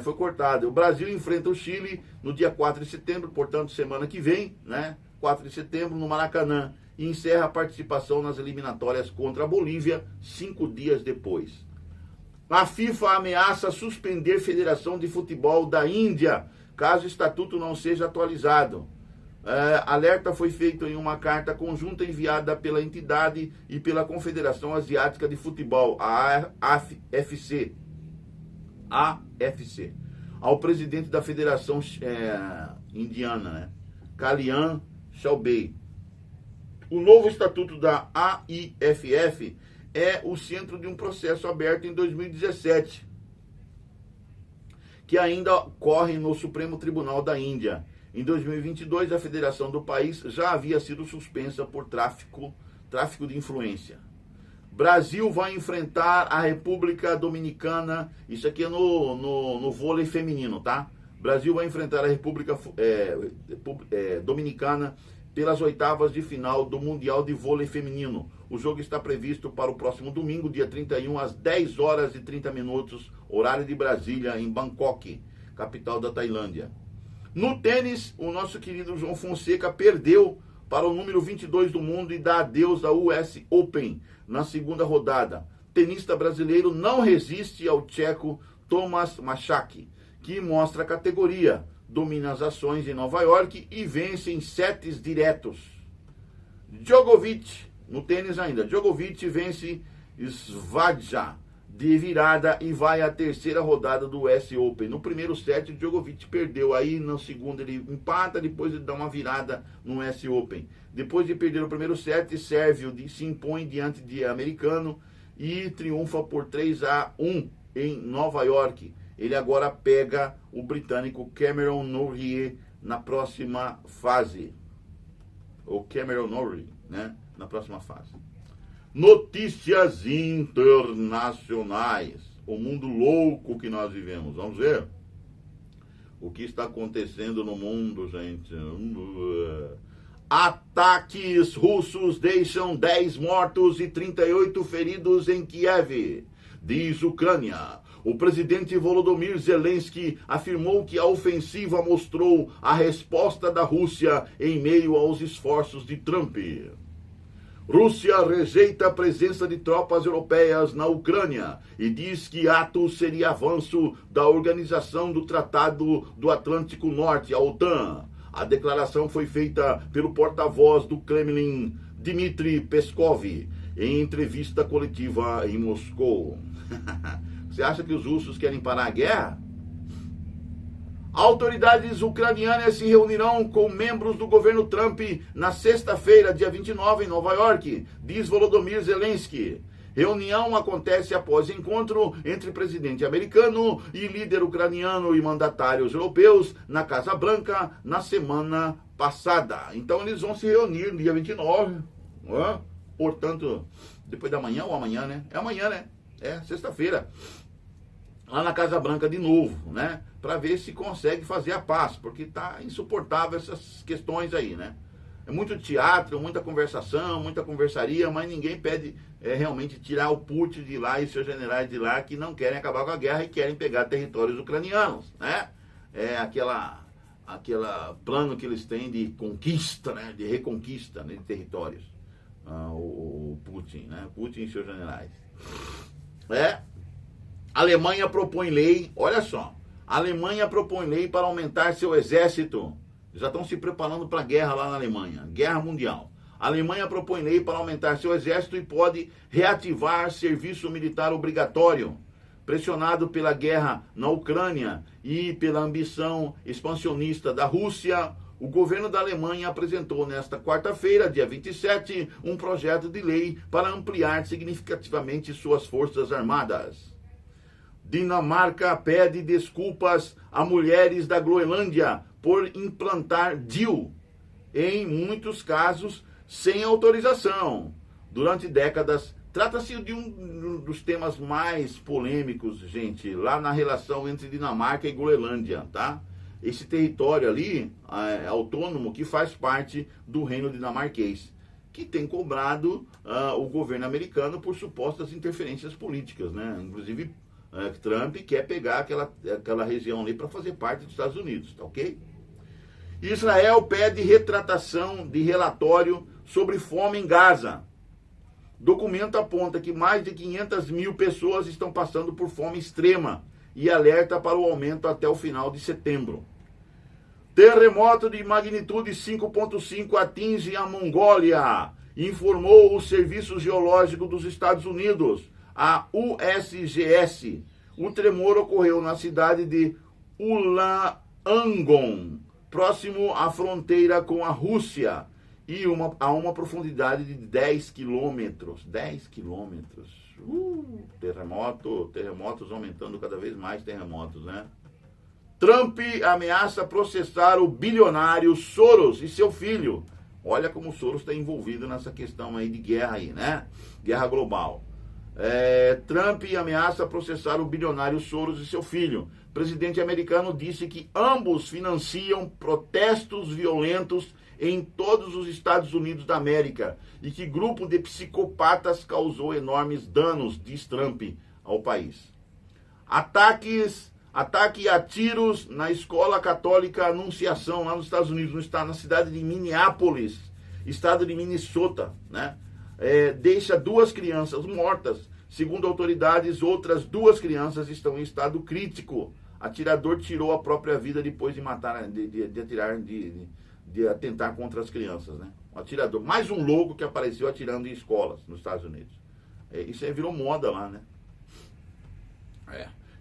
Foi cortado. O Brasil enfrenta o Chile no dia 4 de setembro, portanto, semana que vem, né? 4 de setembro, no Maracanã. E encerra a participação nas eliminatórias contra a Bolívia 5 dias depois. A FIFA ameaça suspender a Federação de Futebol da Índia, caso o estatuto não seja atualizado. Alerta foi feito em uma carta conjunta enviada pela entidade e pela Confederação Asiática de Futebol, a AFC, ao presidente da Federação Indiana, né? Kalyan Chaubey. O novo estatuto da AIFF é o centro de um processo aberto em 2017, que ainda corre no Supremo Tribunal da Índia. Em 2022, a federação do país já havia sido suspensa por tráfico de influência. Brasil vai enfrentar a República Dominicana, isso aqui é no vôlei feminino, tá? Brasil vai enfrentar a República Dominicana pelas oitavas de final do Mundial de Vôlei Feminino. O jogo está previsto para o próximo domingo, dia 31, às 10 horas e 30 minutos, horário de Brasília, em Bangkok, capital da Tailândia. No tênis, o nosso querido João Fonseca perdeu para o número 22 do mundo e dá adeus ao US Open na segunda rodada. Tenista brasileiro não resiste ao tcheco Tomáš Mašák, que mostra a categoria, domina as ações em Nova York e vence em sets diretos. Djokovic, no tênis ainda, Djokovic vence Svadja de virada e vai à terceira rodada do US Open. No primeiro set, o Djokovic perdeu, aí no segundo ele empata, depois ele dá uma virada no US Open. Depois de perder o primeiro set, Sérvio se impõe diante de americano e triunfa por 3-1 em Nova York. Ele agora pega o britânico Cameron Norrie na próxima fase. Ou Cameron Norrie, né? Na próxima fase. Notícias internacionais. O mundo louco que nós vivemos. Vamos ver o que está acontecendo no mundo, gente. Ataques russos deixam 10 mortos e 38 feridos em Kiev, diz Ucrânia. O presidente Volodymyr Zelensky afirmou que a ofensiva mostrou a resposta da Rússia em meio aos esforços de Trump. Rússia rejeita a presença de tropas europeias na Ucrânia e diz que ato seria avanço da Organização do Tratado do Atlântico Norte, a OTAN. A declaração foi feita pelo porta-voz do Kremlin, Dmitry Peskov, em entrevista coletiva em Moscou. Você acha que os russos querem parar a guerra? Autoridades ucranianas se reunirão com membros do governo Trump na sexta-feira, dia 29, em Nova York, diz Volodymyr Zelensky. Reunião acontece após encontro entre presidente americano e líder ucraniano e mandatários europeus na Casa Branca na semana passada. Então eles vão se reunir no dia 29, portanto, depois da manhã ou amanhã, né? É amanhã, né? É sexta-feira. Lá na Casa Branca de novo, né? Para ver se consegue fazer a paz, porque tá insuportável essas questões aí, né? É muito teatro, muita conversação, muita conversaria, mas ninguém pede realmente tirar o Putin de lá e seus generais de lá que não querem acabar com a guerra e querem pegar territórios ucranianos, né? É aquela plano que eles têm de conquista, né? De reconquista, né? De territórios. O Putin, né? Putin e seus generais. A Alemanha propõe lei, olha só, a Alemanha propõe lei para aumentar seu exército. Já estão se preparando para a guerra lá na Alemanha, guerra mundial. A Alemanha propõe lei para aumentar seu exército e pode reativar serviço militar obrigatório. Pressionado pela guerra na Ucrânia e pela ambição expansionista da Rússia, o governo da Alemanha apresentou nesta quarta-feira, dia 27, um projeto de lei para ampliar significativamente suas forças armadas. Dinamarca pede desculpas a mulheres da Groenlândia por implantar DIU, em muitos casos sem autorização. Durante décadas, trata-se de um dos temas mais polêmicos, gente, lá na relação entre Dinamarca e Groenlândia, tá? Esse território ali é autônomo que faz parte do reino dinamarquês, que tem cobrado o governo americano por supostas interferências políticas, né? Inclusive, Trump quer pegar aquela região ali para fazer parte dos Estados Unidos, tá ok? Israel pede retratação de relatório sobre fome em Gaza. Documento aponta que mais de 500 mil pessoas estão passando por fome extrema e alerta para o aumento até o final de setembro. Terremoto de magnitude 5.5 atinge a Mongólia, informou o Serviço Geológico dos Estados Unidos, a USGS. O tremor ocorreu na cidade de Ulaangon, próximo à fronteira com a Rússia, e a uma profundidade de 10 quilômetros. 10 quilômetros. Terremotos aumentando cada vez mais terremotos, né? Trump ameaça processar o bilionário Soros e seu filho. Olha como o Soros está envolvido nessa questão aí de guerra aí, né? Guerra global. Trump ameaça processar o bilionário Soros e seu filho. O presidente americano disse que ambos financiam protestos violentos em todos os Estados Unidos da América e que grupo de psicopatas causou enormes danos, diz Trump ao país. Ataque a tiros na escola católica Anunciação, lá nos Estados Unidos, na cidade de Minneapolis, estado de Minnesota, né? Deixa 2 crianças mortas. Segundo autoridades, outras 2 crianças estão em estado crítico. Atirador tirou a própria vida depois de matar, de atentar contra as crianças, né? Um atirador, mais um louco que apareceu atirando em escolas nos Estados Unidos. Isso aí virou moda lá, né?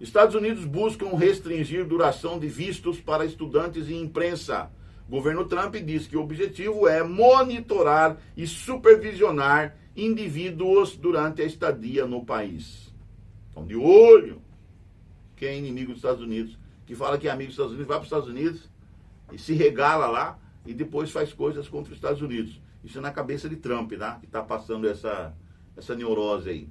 Estados Unidos buscam restringir duração de vistos para estudantes e imprensa. O governo Trump diz que o objetivo é monitorar e supervisionar indivíduos durante a estadia no país. Então, de olho, quem é inimigo dos Estados Unidos, que fala que é amigo dos Estados Unidos, vai para os Estados Unidos e se regala lá e depois faz coisas contra os Estados Unidos. Isso é na cabeça de Trump, tá? Que está passando essa neurose aí.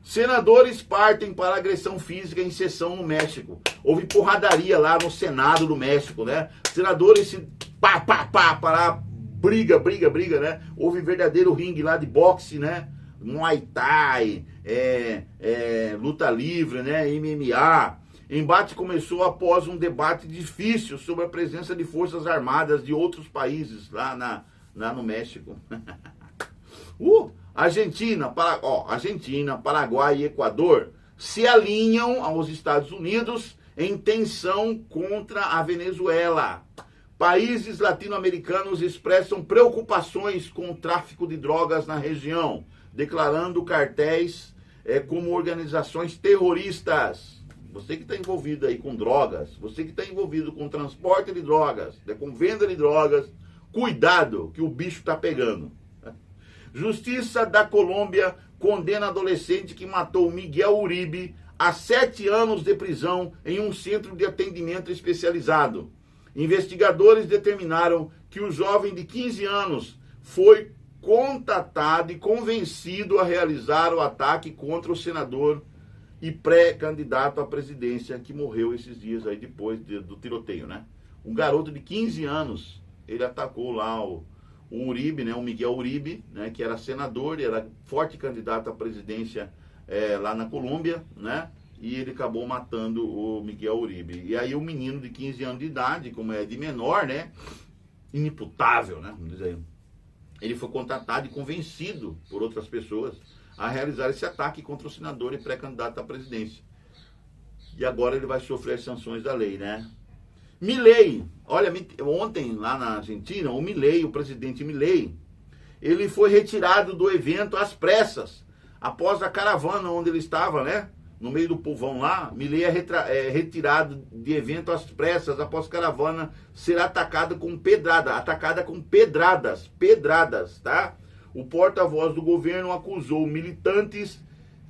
Senadores partem para agressão física em sessão no México. Houve porradaria lá no Senado do México, né? Senadores se para briga, né? Houve verdadeiro ringue lá de boxe, né? Muay Thai, luta livre, né? MMA. Embate começou após um debate difícil sobre a presença de forças armadas de outros países lá no México. Argentina, Paraguai e Equador se alinham aos Estados Unidos em tensão contra a Venezuela. Países latino-americanos expressam preocupações com o tráfico de drogas na região, declarando cartéis como organizações terroristas. Você que está envolvido aí com drogas, você que está envolvido com transporte de drogas, com venda de drogas, cuidado que o bicho está pegando. Justiça da Colômbia condena adolescente que matou Miguel Uribe a 7 anos de prisão em um centro de atendimento especializado. Investigadores determinaram que o jovem de 15 anos foi contatado e convencido a realizar o ataque contra o senador e pré-candidato à presidência que morreu esses dias aí depois do tiroteio, né? Um garoto de 15 anos, ele atacou lá o Uribe, né, o Miguel Uribe, né, que era senador e era forte candidato à presidência lá na Colômbia, né, e ele acabou matando o Miguel Uribe. E aí o menino de 15 anos de idade, como é de menor, né, inimputável, né, vamos dizer, ele foi contatado e convencido por outras pessoas a realizar esse ataque contra o senador e pré-candidato à presidência. E agora ele vai sofrer as sanções da lei, né. Milei, olha, ontem lá na Argentina, o presidente Milei, ele foi retirado do evento às pressas, após a caravana onde ele estava, né, no meio do povão lá. Milei é retirado de evento às pressas, após a caravana ser atacada com pedradas, tá? O porta-voz do governo acusou militantes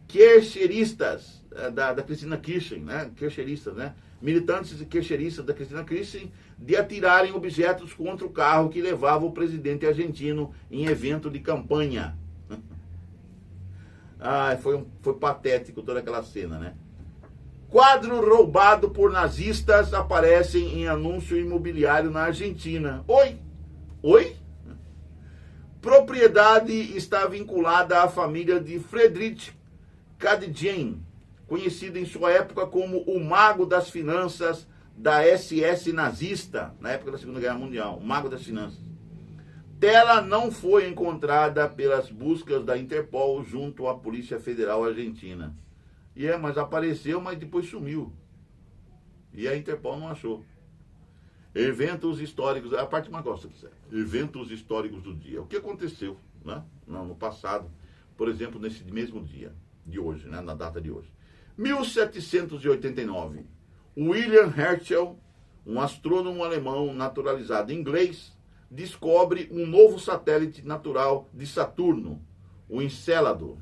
kirchneristas, da Cristina Kirchner, né, kirchneristas, né, militantes e kirchneristas da Cristina Kirchner, de atirarem objetos contra o carro que levava o presidente argentino em evento de campanha. Foi patético toda aquela cena, né? Quadro roubado por nazistas aparecem em anúncio imobiliário na Argentina. Oi? Propriedade está vinculada à família de Friedrich Kadjian, conhecido em sua época como o mago das finanças da SS nazista, na época da Segunda Guerra Mundial, o mago das finanças. Tela não foi encontrada pelas buscas da Interpol junto à Polícia Federal Argentina. Mas apareceu, mas depois sumiu. E a Interpol não achou. Eventos históricos, a parte mais gosta disso. Eventos históricos do dia. O que aconteceu, né? No passado, por exemplo, nesse mesmo dia de hoje, né? Na data de hoje. 1789. William Herschel, um astrônomo alemão naturalizado inglês, descobre um novo satélite natural de Saturno, o Encélado,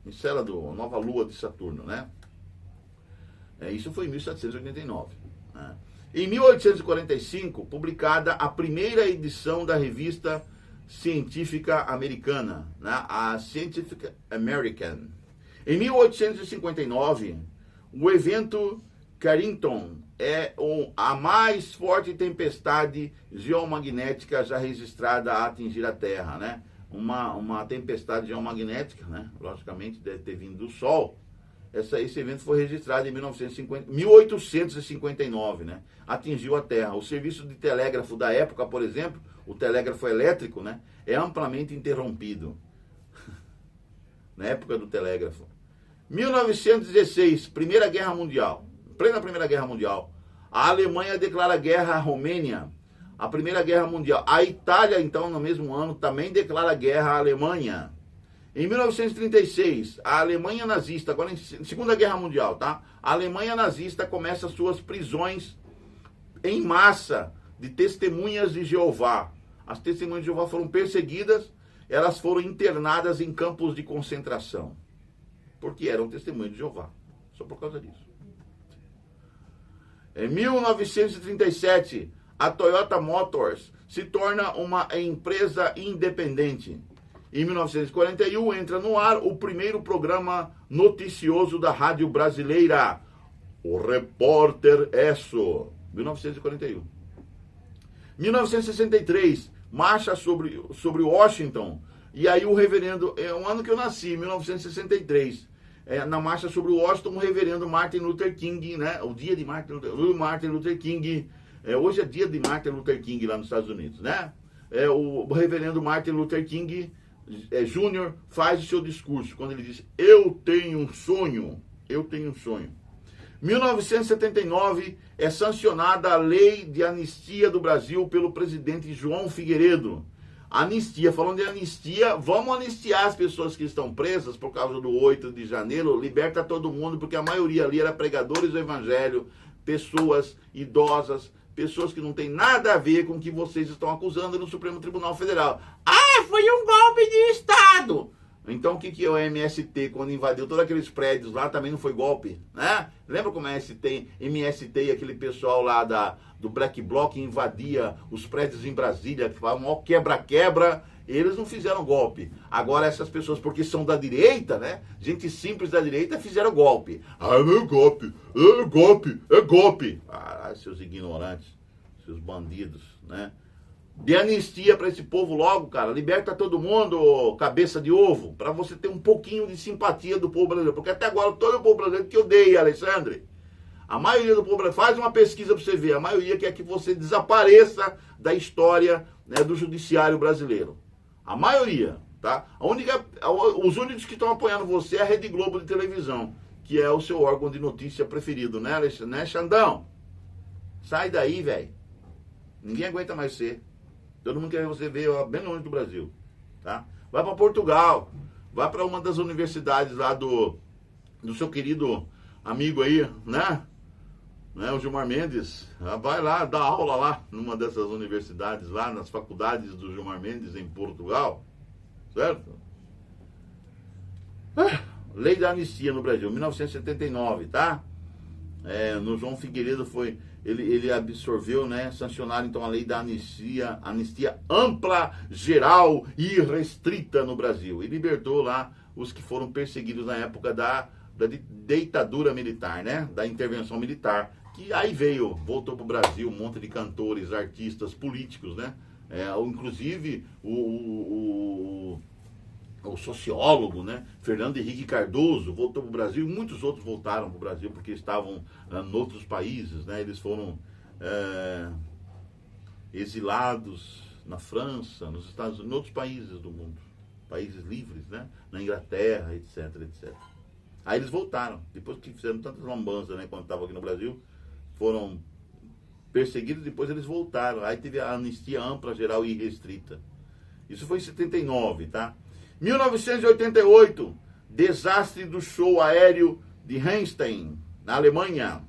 a nova lua de Saturno, né? Isso foi em 1789. Né? Em 1845, publicada a primeira edição da revista científica americana, né? A Scientific American. Em 1859, o evento Carrington é a mais forte tempestade geomagnética já registrada a atingir a Terra, né? Uma tempestade geomagnética, né? Logicamente deve ter vindo do Sol. Esse evento foi registrado em 1859, né? Atingiu a Terra. O serviço de telégrafo da época, por exemplo, o telégrafo elétrico, né? É amplamente interrompido. Na época do telégrafo. 1916, Primeira Guerra Mundial. Plena Primeira Guerra Mundial. A Alemanha declara guerra à Romênia. A Primeira Guerra Mundial. A Itália, então, no mesmo ano, também declara guerra à Alemanha. Em 1936, a Alemanha nazista, agora em Segunda Guerra Mundial, tá? A Alemanha nazista começa suas prisões em massa de testemunhas de Jeová. As testemunhas de Jeová foram perseguidas, elas foram internadas em campos de concentração. Porque eram testemunhas de Jeová. Só por causa disso. Em 1937, a Toyota Motors se torna uma empresa independente. Em 1941, entra no ar o primeiro programa noticioso da rádio brasileira, o Repórter Esso, 1941. 1963, marcha sobre Washington, e aí o reverendo, é um ano que eu nasci, 1963, na marcha sobre Washington, o reverendo Martin Luther King, né, o dia de Martin Luther King, hoje é dia de Martin Luther King lá nos Estados Unidos, né, o reverendo Martin Luther King Júnior faz o seu discurso, quando ele diz, eu tenho um sonho. 1979 é sancionada a lei de anistia do Brasil pelo presidente João Figueiredo. Anistia, falando de anistia, vamos anistiar as pessoas que estão presas por causa do 8 de janeiro, liberta todo mundo, porque a maioria ali era pregadores do evangelho, pessoas idosas, pessoas que não tem nada a ver com o que vocês estão acusando no Supremo Tribunal Federal. Foi um golpe de Estado. Então o que é o MST quando invadiu todos aqueles prédios lá também não foi golpe, né? Lembra como MST e aquele pessoal lá do Black Bloc invadia os prédios em Brasília, que falavam, ó, quebra-quebra, eles não fizeram golpe. Agora essas pessoas, porque são da direita, né? Gente simples da direita, fizeram golpe. Não é golpe, é golpe. Seus ignorantes, seus bandidos, né? De anistia para esse povo logo, cara. Liberta todo mundo, cabeça de ovo. Para você ter um pouquinho de simpatia do povo brasileiro. Porque até agora todo o povo brasileiro que odeia, Alexandre. A maioria do povo brasileiro, faz uma pesquisa para você ver. A maioria quer que você desapareça da história, né, do judiciário brasileiro. A maioria, tá? Os únicos que estão apoiando você é a Rede Globo de televisão. Que é o seu órgão de notícia preferido, né, Alexandre? Né, Xandão? Sai daí, velho. Ninguém aguenta mais ser. Todo mundo quer você ver bem longe do Brasil, tá? Vai para Portugal, vai para uma das universidades lá do seu querido amigo aí, né? O Gilmar Mendes. Vai lá, dá aula lá, numa dessas universidades lá, nas faculdades do Gilmar Mendes em Portugal, certo? Lei da anistia no Brasil, 1979, tá? No João Figueiredo ele absorveu, né, sancionaram então a lei da anistia ampla, geral e restrita no Brasil. E libertou lá os que foram perseguidos na época da ditadura militar, né, da intervenção militar. Que aí voltou pro Brasil um monte de cantores, artistas, políticos, né, Inclusive o sociólogo, né, Fernando Henrique Cardoso voltou para o Brasil, e muitos outros voltaram para o Brasil porque estavam em outros países, né, eles foram exilados na França, nos Estados Unidos, em outros países do mundo, países livres, né, na Inglaterra, etc, etc. Aí eles voltaram, depois que fizeram tantas lambanças, né, quando estavam aqui no Brasil, foram perseguidos, depois eles voltaram, aí teve a anistia ampla, geral e irrestrita. Isso foi em 79, tá? 1988, desastre do show aéreo de Rammstein, na Alemanha.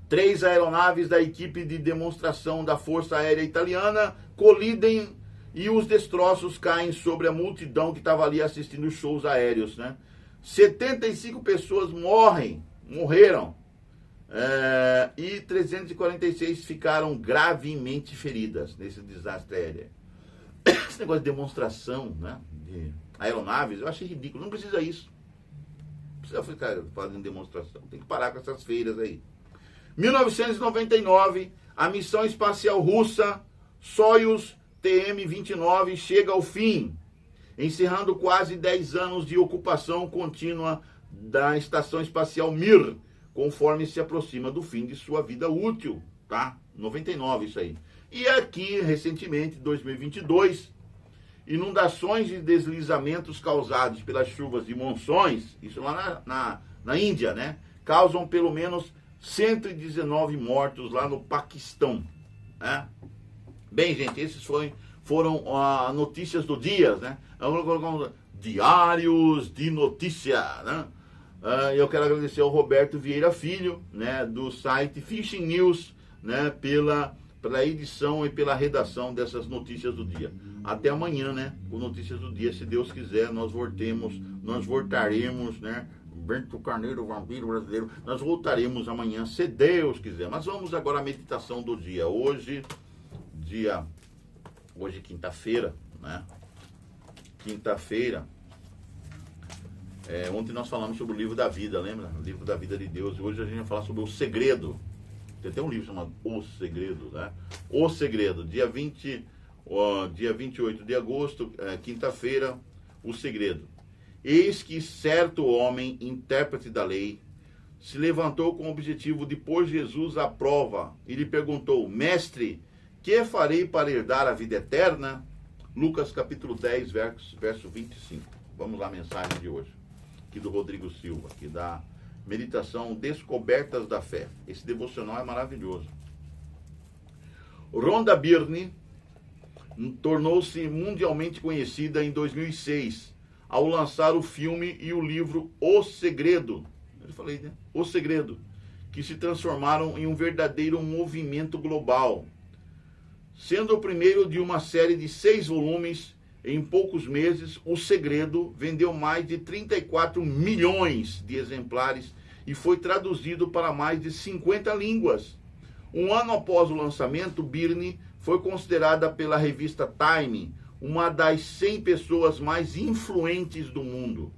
3 aeronaves da equipe de demonstração da Força Aérea Italiana colidem e os destroços caem sobre a multidão que estava ali assistindo os shows aéreos, né? 75 pessoas morreram, e 346 ficaram gravemente feridas nesse desastre aéreo. Esse negócio de demonstração, né, de aeronaves, eu achei ridículo. Não precisa isso. Não precisa ficar fazendo demonstração. Tem que parar com essas feiras aí. 1999, a missão espacial russa Soyuz TM-29 chega ao fim, encerrando quase 10 anos de ocupação contínua da estação espacial Mir, conforme se aproxima do fim de sua vida útil, tá? 99 isso aí. E aqui, recentemente, 2022, inundações e deslizamentos causados pelas chuvas e monções, isso lá na Índia, né? Causam pelo menos 119 mortos lá no Paquistão, né? Bem, gente, esses foram notícias do dia, né? Diários de notícia, né? Eu quero agradecer ao Roberto Vieira Filho, né, do site Fishing News, né, pela edição e pela redação dessas notícias do dia. Até amanhã, né, com notícias do dia, se Deus quiser, nós voltaremos, né, Bento Carneiro, vampiro brasileiro, nós voltaremos amanhã, se Deus quiser. Mas vamos agora à meditação do dia. Hoje, quinta-feira, né, ontem nós falamos sobre o livro da vida, lembra? O livro da vida de Deus. E hoje a gente vai falar sobre o segredo. Tem até um livro chamado O Segredo, né? O Segredo, dia 28 de agosto, quinta-feira, O Segredo. Eis que certo homem, intérprete da lei, se levantou com o objetivo de pôr Jesus à prova e lhe perguntou: Mestre, que farei para herdar a vida eterna? Lucas capítulo 10, verso 25. Vamos lá, a mensagem de hoje, aqui do Rodrigo Silva, aqui da meditação Descobertas da Fé. Esse devocional é maravilhoso. Rhonda Byrne tornou-se mundialmente conhecida em 2006, ao lançar o filme e o livro O Segredo. Eu falei, né? O Segredo, que se transformaram em um verdadeiro movimento global. Sendo o primeiro de uma série de 6 volumes, em poucos meses, O Segredo vendeu mais de 34 milhões de exemplares e foi traduzido para mais de 50 línguas. Um ano após o lançamento, Byrne foi considerada pela revista Time uma das 100 pessoas mais influentes do mundo.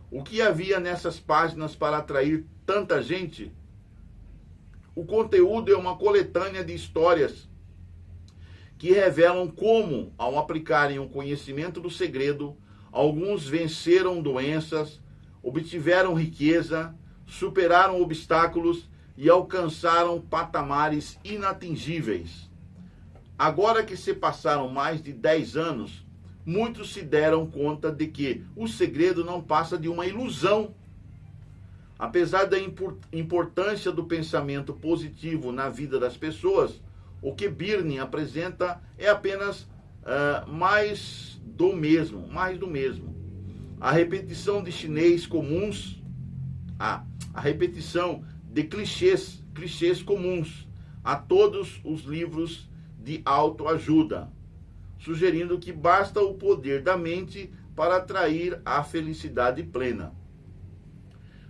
O que havia nessas páginas para atrair tanta gente? O conteúdo é uma coletânea de histórias que revelam como, ao aplicarem o conhecimento do segredo, alguns venceram doenças, obtiveram riqueza, superaram obstáculos e alcançaram patamares inatingíveis. Agora que se passaram mais de 10 anos, muitos se deram conta de que o segredo não passa de uma ilusão. Apesar da importância do pensamento positivo na vida das pessoas, o que Byrne apresenta é apenas mais do mesmo. A repetição de chinês comuns, a repetição de clichês comuns a todos os livros de autoajuda, sugerindo que basta o poder da mente para atrair a felicidade plena.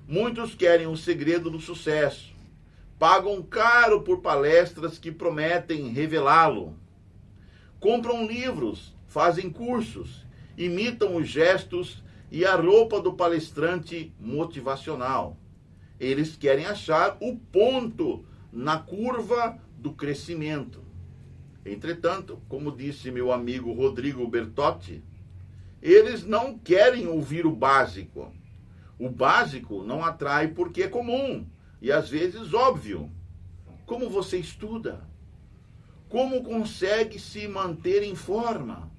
Muitos querem o segredo do sucesso, pagam caro por palestras que prometem revelá-lo, compram livros, fazem cursos, imitam os gestos e a roupa do palestrante motivacional. Eles querem achar o ponto na curva do crescimento. Entretanto, como disse meu amigo Rodrigo Bertotti, eles não querem ouvir o básico. O básico não atrai porque é comum e às vezes óbvio. Como você estuda? Como consegue se manter em forma?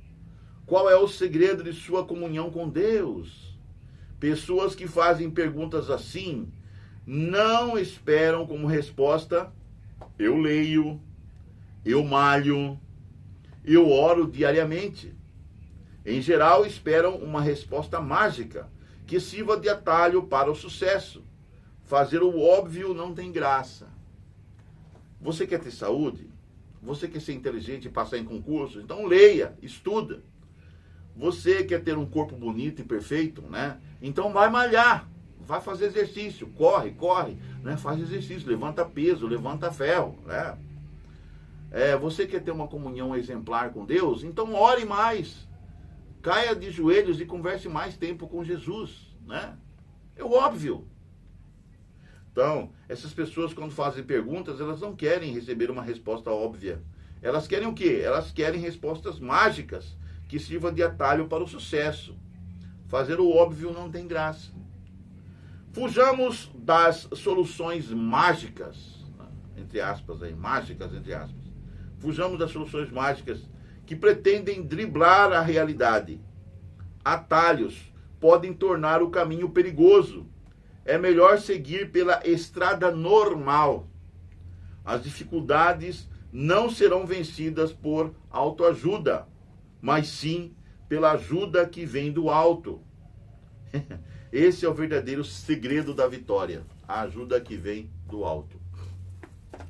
Qual é o segredo de sua comunhão com Deus? Pessoas que fazem perguntas assim não esperam como resposta: eu leio, eu malho, eu oro diariamente. Em geral, esperam uma resposta mágica que sirva de atalho para o sucesso. Fazer o óbvio não tem graça. Você quer ter saúde? Você quer ser inteligente e passar em concursos? Então leia, estuda. Você quer ter um corpo bonito e perfeito, né? Então vai malhar, vai fazer exercício, corre, né? Faz exercício, levanta peso, levanta ferro, né? Você quer ter uma comunhão exemplar com Deus? Então ore mais, caia de joelhos e converse mais tempo com Jesus, né? É o óbvio. Então, essas pessoas quando fazem perguntas, elas não querem receber uma resposta óbvia. Elas querem o quê? Elas querem respostas mágicas que sirva de atalho para o sucesso. Fazer o óbvio não tem graça. Fujamos das soluções mágicas, entre aspas, mágicas, entre aspas. Fujamos das soluções mágicas que pretendem driblar a realidade. Atalhos podem tornar o caminho perigoso. É melhor seguir pela estrada normal. As dificuldades não serão vencidas por autoajuda, mas sim pela ajuda que vem do alto. Esse é o verdadeiro segredo da vitória, a ajuda que vem do alto.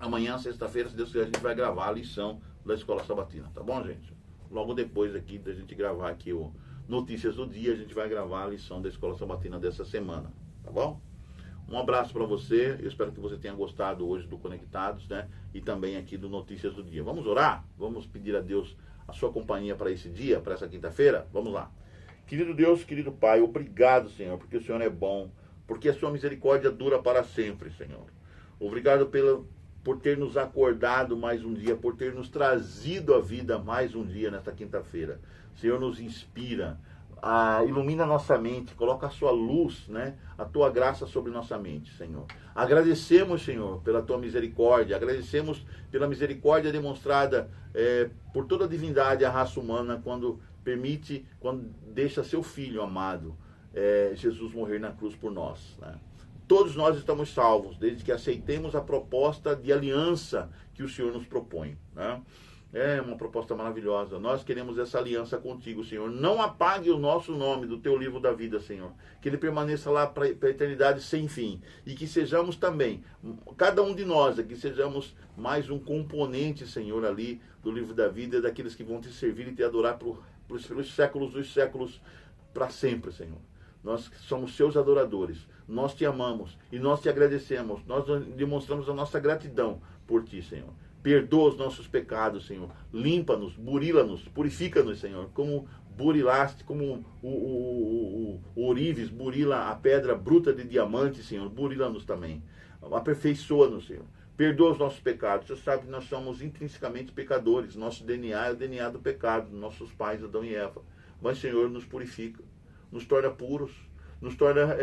Amanhã, sexta-feira, se Deus quiser, a gente vai gravar a lição da Escola Sabatina, tá bom, gente? Logo depois aqui da gente gravar aqui o Notícias do Dia, a gente vai gravar a lição da Escola Sabatina dessa semana, tá bom? Um abraço para você, eu espero que você tenha gostado hoje do Conectados, né? E também aqui do Notícias do Dia. Vamos orar? Vamos pedir a Deus a sua companhia para esse dia, para essa quinta-feira? Vamos lá. Querido Deus, querido Pai, obrigado, Senhor, porque o Senhor é bom, porque a sua misericórdia dura para sempre, Senhor. Obrigado por ter nos acordado mais um dia, por ter nos trazido a vida mais um dia nesta quinta-feira. Senhor, nos inspira, ilumina nossa mente, coloca a sua luz, né, a tua graça sobre nossa mente, Senhor. Agradecemos, Senhor, pela tua misericórdia, agradecemos pela misericórdia demonstrada por toda a divindade à raça humana quando deixa seu Filho amado, Jesus, morrer na cruz por nós, né? Todos nós estamos salvos, desde que aceitemos a proposta de aliança que o Senhor nos propõe, né? É uma proposta maravilhosa. Nós queremos essa aliança contigo, Senhor. Não apague o nosso nome do teu livro da vida, Senhor. Que ele permaneça lá para a eternidade sem fim. E que sejamos também, cada um de nós aqui, sejamos mais um componente, Senhor, ali do livro da vida, daqueles que vão te servir e te adorar pelos séculos dos séculos, para sempre, Senhor. Nós somos seus adoradores. Nós te amamos e nós te agradecemos. Nós demonstramos a nossa gratidão por ti, Senhor. Perdoa os nossos pecados, Senhor. Limpa-nos, burila-nos, purifica-nos, Senhor. Como burilaste, como o ourives burila a pedra bruta de diamante, Senhor. Burila-nos também. Aperfeiçoa-nos, Senhor. Perdoa os nossos pecados. Você sabe que nós somos intrinsecamente pecadores. Nosso DNA é o DNA do pecado, nossos pais, Adão e Eva. Mas, Senhor, nos purifica, nos torna puros, nos torna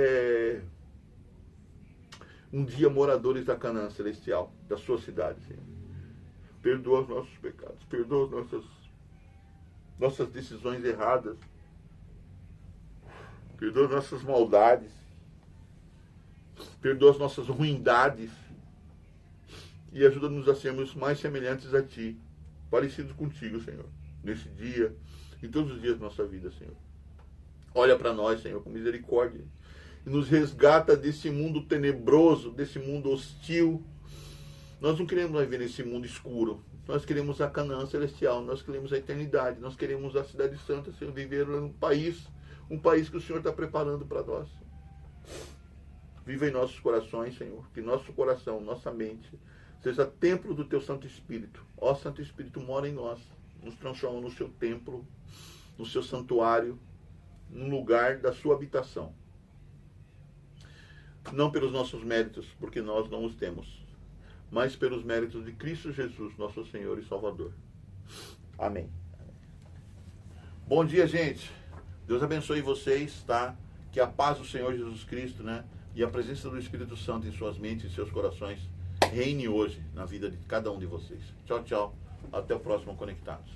um dia moradores da Canaã celestial, da sua cidade, Senhor. Perdoa os nossos pecados, perdoa as nossas decisões erradas, perdoa as nossas maldades, perdoa as nossas ruindades e ajuda-nos a sermos mais semelhantes a Ti, parecidos contigo, Senhor, nesse dia e todos os dias da nossa vida, Senhor. Olha para nós, Senhor, com misericórdia e nos resgata desse mundo tenebroso, desse mundo hostil. Nós não queremos viver nesse mundo escuro. Nós queremos a Canaã celestial, nós queremos a eternidade, nós queremos a cidade santa, Senhor, viver um país que o Senhor está preparando para nós. Viva em nossos corações, Senhor, que nosso coração, nossa mente, seja templo do Teu Santo Espírito. Ó Santo Espírito, mora em nós, nos transforma no Seu templo, no Seu santuário, no lugar da Sua habitação. Não pelos nossos méritos, porque nós não os temos, mas pelos méritos de Cristo Jesus, nosso Senhor e Salvador. Amém. Bom dia, gente. Deus abençoe vocês, tá? Que a paz do Senhor Jesus Cristo, né? E a presença do Espírito Santo em suas mentes e seus corações reine hoje na vida de cada um de vocês. Tchau, tchau. Até o próximo Conectados.